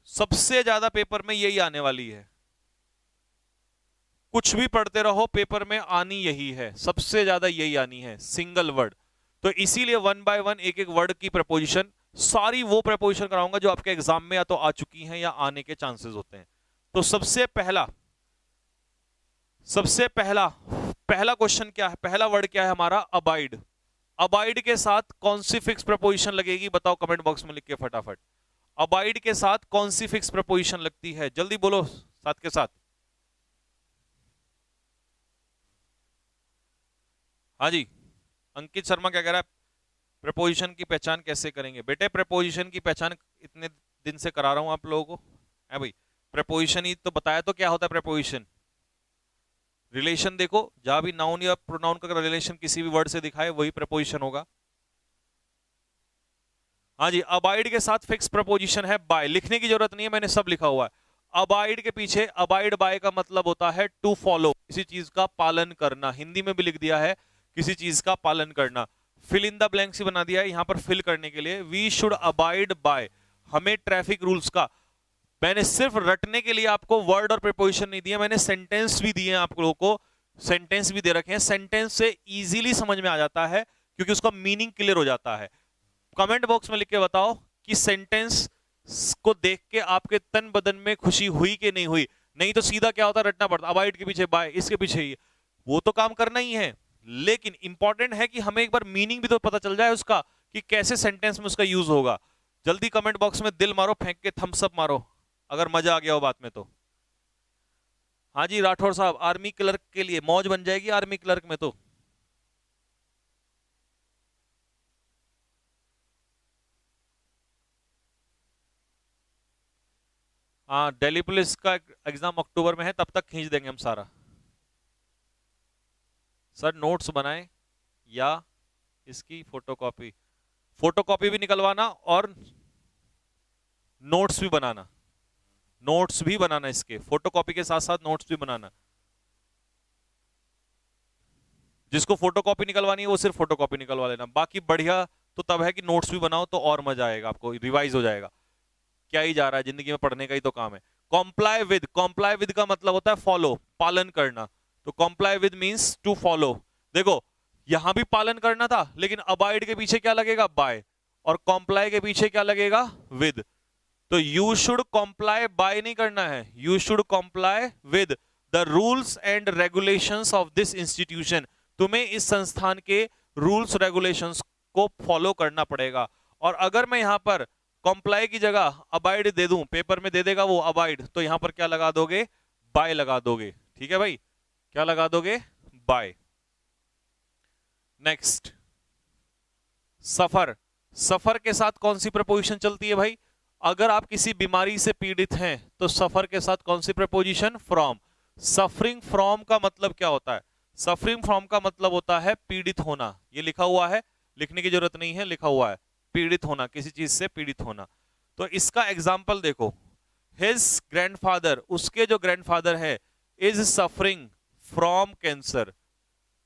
सबसे ज्यादा पेपर में यही आने वाली है, कुछ भी पढ़ते रहो पेपर में आनी यही है, सबसे ज्यादा यही आनी है, सिंगल वर्ड। तो इसीलिए वन बाय वन एक एक वर्ड की प्रपोजिशन, सारी वो प्रपोजिशन कराऊंगा जो आपके एग्जाम में या तो आ चुकी हैं या आने के चांसेस होते हैं। तो सबसे पहला पहला क्वेश्चन क्या है, पहला वर्ड क्या है हमारा, अबाइड। अबाइड के साथ कौन सी फिक्स प्रपोजिशन लगेगी, बताओ कमेंट बॉक्स में लिख के फटाफट। अबाइड के साथ कौन सी फिक्स प्रपोजिशन लगती है, जल्दी बोलो साथ के साथ। हाँ जी, अंकित शर्मा क्या कह रहा है, प्रपोजिशन की पहचान कैसे करेंगे। बेटे प्रपोजिशन की पहचान इतने दिन से करा रहा हूं आप लोगों को, है भाई। प्रपोजिशन ही तो बताया, तो क्या होता है प्रपोजिशन, रिलेशन। देखो जहां भी नाउन या प्रोनाउन का रिलेशन किसी भी वर्ड से दिखाए वही प्रपोजिशन होगा। हाँ जी, अबाइड के साथ फिक्स प्रपोजिशन है बाय, लिखने की जरूरत नहीं है, मैंने सब लिखा हुआ है। अबाइड के पीछे अबाइड बाय का मतलब होता है टू फॉलो, किसी चीज का पालन करना, हिंदी में भी लिख दिया है किसी चीज का पालन करना। फिल इन द ब्लैंक्स बना दिया है यहां पर फिल करने के लिए। वी शुड अबाइड बाय, हमें ट्रैफिक रूल्स का, मैंने सिर्फ रटने के लिए आपको वर्ड और प्रीपोजिशन नहीं दिया, मैंने सेंटेंस भी दिए हैं आप लोगों को, सेंटेंस भी दे रखे हैं। सेंटेंस से इजीली समझ में आ जाता है क्योंकि उसका मीनिंग क्लियर हो जाता है। कमेंट बॉक्स में लिख के बताओ कि सेंटेंस को देख के आपके तन बदन में खुशी हुई कि नहीं हुई। नहीं तो सीधा क्या होता है, रटना पड़ता, अबाइड के पीछे बाय, इसके पीछे ही, वो तो काम करना ही है, लेकिन इंपॉर्टेंट है कि हमें एक बार मीनिंग भी तो पता चल जाए उसका कि कैसे सेंटेंस में उसका यूज होगा। जल्दी कमेंट बॉक्स में दिल मारो, फेंक के थम्स अप मारो अगर मजा आ गया हो बात में तो। हाँ जी राठौर साहब, आर्मी क्लर्क के लिए मौज बन जाएगी, आर्मी क्लर्क में तो। हाँ, दिल्ली पुलिस का एग्जाम अक्टूबर में है, तब तक खींच देंगे हम सारा। सर नोट्स बनाएं या इसकी फोटोकॉपी, फोटोकॉपी भी निकलवाना और नोट्स भी बनाना, नोट्स भी बनाना, इसके फोटोकॉपी के साथ साथ नोट्स भी बनाना। जिसको फोटोकॉपी निकलवानी है वो सिर्फ फोटोकॉपी निकलवा लेना, बाकी बढ़िया तो तब है कि नोट्स भी बनाओ तो और मजा आएगा, आपको रिवाइज हो जाएगा। क्या ही जा रहा है, जिंदगी में पढ़ने का ही तो काम है। कॉम्प्लाई विद का मतलब होता है फॉलो, पालन करना। तो comply with means to follow. देखो यहां भी पालन करना था, लेकिन अबाइड के पीछे क्या लगेगा, बाय, और कॉम्प्लाई के पीछे क्या लगेगा, विद। तो यू शुड कॉम्प्लाई बाय नहीं करना है, you should comply with the rules and regulations of this institution. तुम्हें इस संस्थान के रूल्स रेगुलेशंस को फॉलो करना पड़ेगा। और अगर मैं यहां पर कॉम्प्लाई की जगह अबाइड दे दूं, पेपर में दे देगा वो अबाइड, तो यहां पर क्या लगा दोगे, बाय लगा दोगे। ठीक है भाई, क्या लगा दोगे, बाय। नेक्स्ट, सफर। सफर के साथ कौन सी प्रपोजिशन चलती है भाई, अगर आप किसी बीमारी से पीड़ित हैं तो सफर के साथ कौन सी प्रपोजिशन, फ्रॉम। सफरिंग फ्रॉम का मतलब क्या होता है, सफरिंग फ्रॉम का मतलब होता है पीड़ित होना। ये लिखा हुआ है, लिखने की जरूरत नहीं है, लिखा हुआ है, पीड़ित होना, किसी चीज से पीड़ित होना। तो इसका एग्जाम्पल देखो, हिज ग्रैंडफादर, उसके जो ग्रैंडफादर है, is suffering from cancer,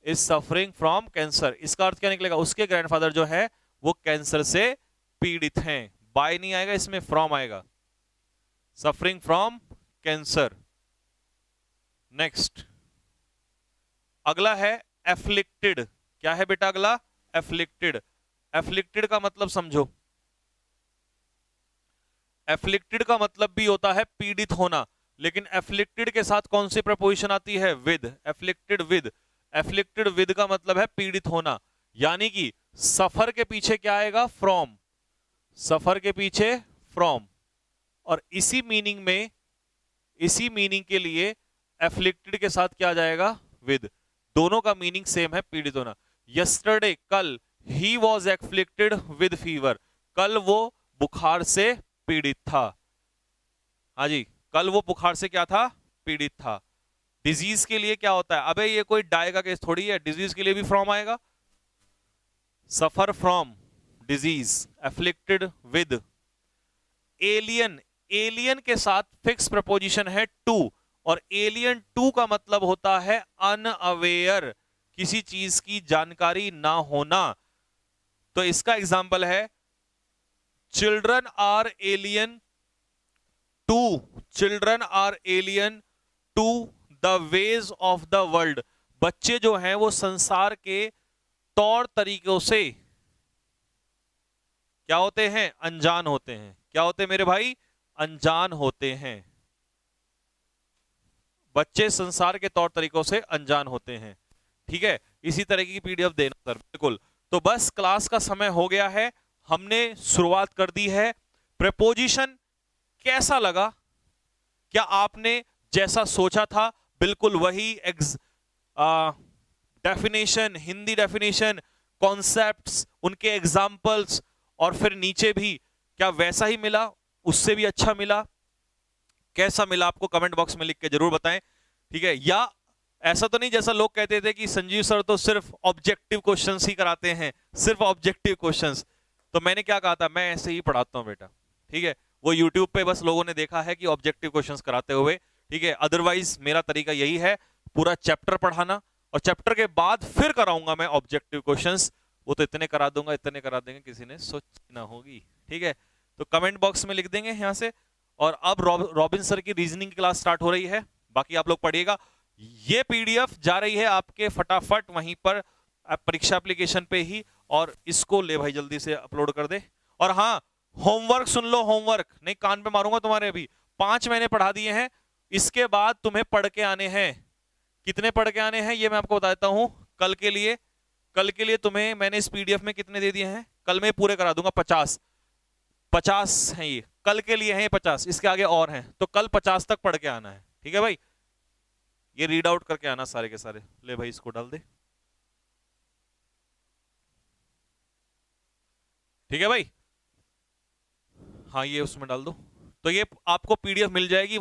is suffering from cancer. इसका अर्थ क्या निकलेगा, उसके ग्रैंडफादर जो है वो कैंसर से पीड़ित हैं। बाय नहीं आएगा इसमें, फ्रॉम आएगा, सफरिंग फ्रॉम कैंसर। नेक्स्ट, अगला है एफ्लिक्टेड। क्या है बेटा अगला, एफ्लिक्टेड। एफ्लिक्टेड का मतलब समझो, एफ्लिक्टेड का मतलब भी होता है पीड़ित होना, लेकिन एफ्लिक्टेड के साथ कौन सी प्रपोजिशन आती है, with, afflicted with. Afflicted with का मतलब है पीड़ित होना, यानी कि सफर के पीछे क्या आएगा, फ्रॉम, सफर के पीछे फ्रॉम। और इसी मीनिंग में, इसी मीनिंग के लिए एफ्लिक्टेड के साथ क्या आ जाएगा, विद। दोनों का मीनिंग सेम है, पीड़ित होना। यस्टरडे, कल, he was afflicted with fever, कल वो बुखार से पीड़ित था। हाँ जी, कल वो बुखार से क्या था, पीड़ित था। डिजीज के लिए क्या होता है, अबे ये कोई डाय का केस थोड़ी है, डिजीज के लिए भी फ्रॉम आएगा, suffer from disease, afflicted with. Alien, alien के साथ फिक्स प्रपोजिशन है टू, और एलियन टू का मतलब होता है अनअवेयर, किसी चीज की जानकारी ना होना। तो इसका एग्जाम्पल है, children are alien children are alien to the ways of the world. बच्चे जो हैं वो संसार के तौर तरीकों से क्या होते हैं? अनजान होते हैं। क्या होते हैं मेरे भाई? अनजान होते हैं। बच्चे संसार के तौर तरीकों से अनजान होते हैं। ठीक है, इसी तरह की पीडीएफ देना सर। बिल्कुल। तो बस क्लास का समय हो गया है, हमने शुरुआत कर दी है। प्रेपोजिशन कैसा लगा? क्या आपने जैसा सोचा था बिल्कुल वही डेफिनेशन, हिंदी डेफिनेशन, कॉन्सेप्ट्स, उनके एग्जाम्पल्स और फिर नीचे भी क्या वैसा ही मिला, उससे भी अच्छा मिला? कैसा मिला आपको कमेंट बॉक्स में लिख के जरूर बताएं। ठीक है, या ऐसा तो नहीं जैसा लोग कहते थे कि संजीव सर तो सिर्फ ऑब्जेक्टिव क्वेश्चंस ही कराते हैं, सिर्फ ऑब्जेक्टिव क्वेश्चंस। तो मैंने क्या कहा था, मैं ऐसे ही पढ़ाता हूं बेटा। ठीक है, वो यूट्यूब पे बस लोगों ने देखा है कि ऑब्जेक्टिव क्वेश्चंस कराते हुए। ठीक है, अदरवाइज मेरा तरीका यही है, पूरा चैप्टर पढ़ाना और चैप्टर के बाद फिर कराऊंगा मैं ऑब्जेक्टिव क्वेश्चंस। वो तो इतने करा दूंगा, इतने करा देंगे, किसी ने सोची ना होगी। ठीक है, तो कमेंट बॉक्स में लिख देंगे यहां से। और अब रॉबिन सर की रीजनिंग क्लास स्टार्ट हो रही है, बाकी आप लोग पढ़िएगा। ये पीडीएफ जा रही है आपके फटाफट वहीं पर परीक्षा एप्लीकेशन पे ही, और इसको ले भाई जल्दी से अपलोड कर दे। और हाँ, होमवर्क सुन लो, होमवर्क नहीं कान पे मारूंगा तुम्हारे। अभी 5 महीने पढ़ा दिए हैं, इसके बाद तुम्हें पढ़ के आने हैं। कितने पढ़ के आने हैं ये मैं आपको बता देता हूं। कल के लिए तुम्हें मैंने इस पीडीएफ में कितने दे दिए हैं, कल मैं पूरे करा दूंगा। 50 हैं ये, कल के लिए हैं 50, इसके आगे और हैं। तो कल 50 तक पढ़ के आना है। ठीक है भाई, ये रीड आउट करके आना सारे के सारे। ले भाई इसको डाल दे। ठीक है भाई, हाँ ये उसमें डाल दो। तो ये आपको पीडीएफ मिल जाएगी।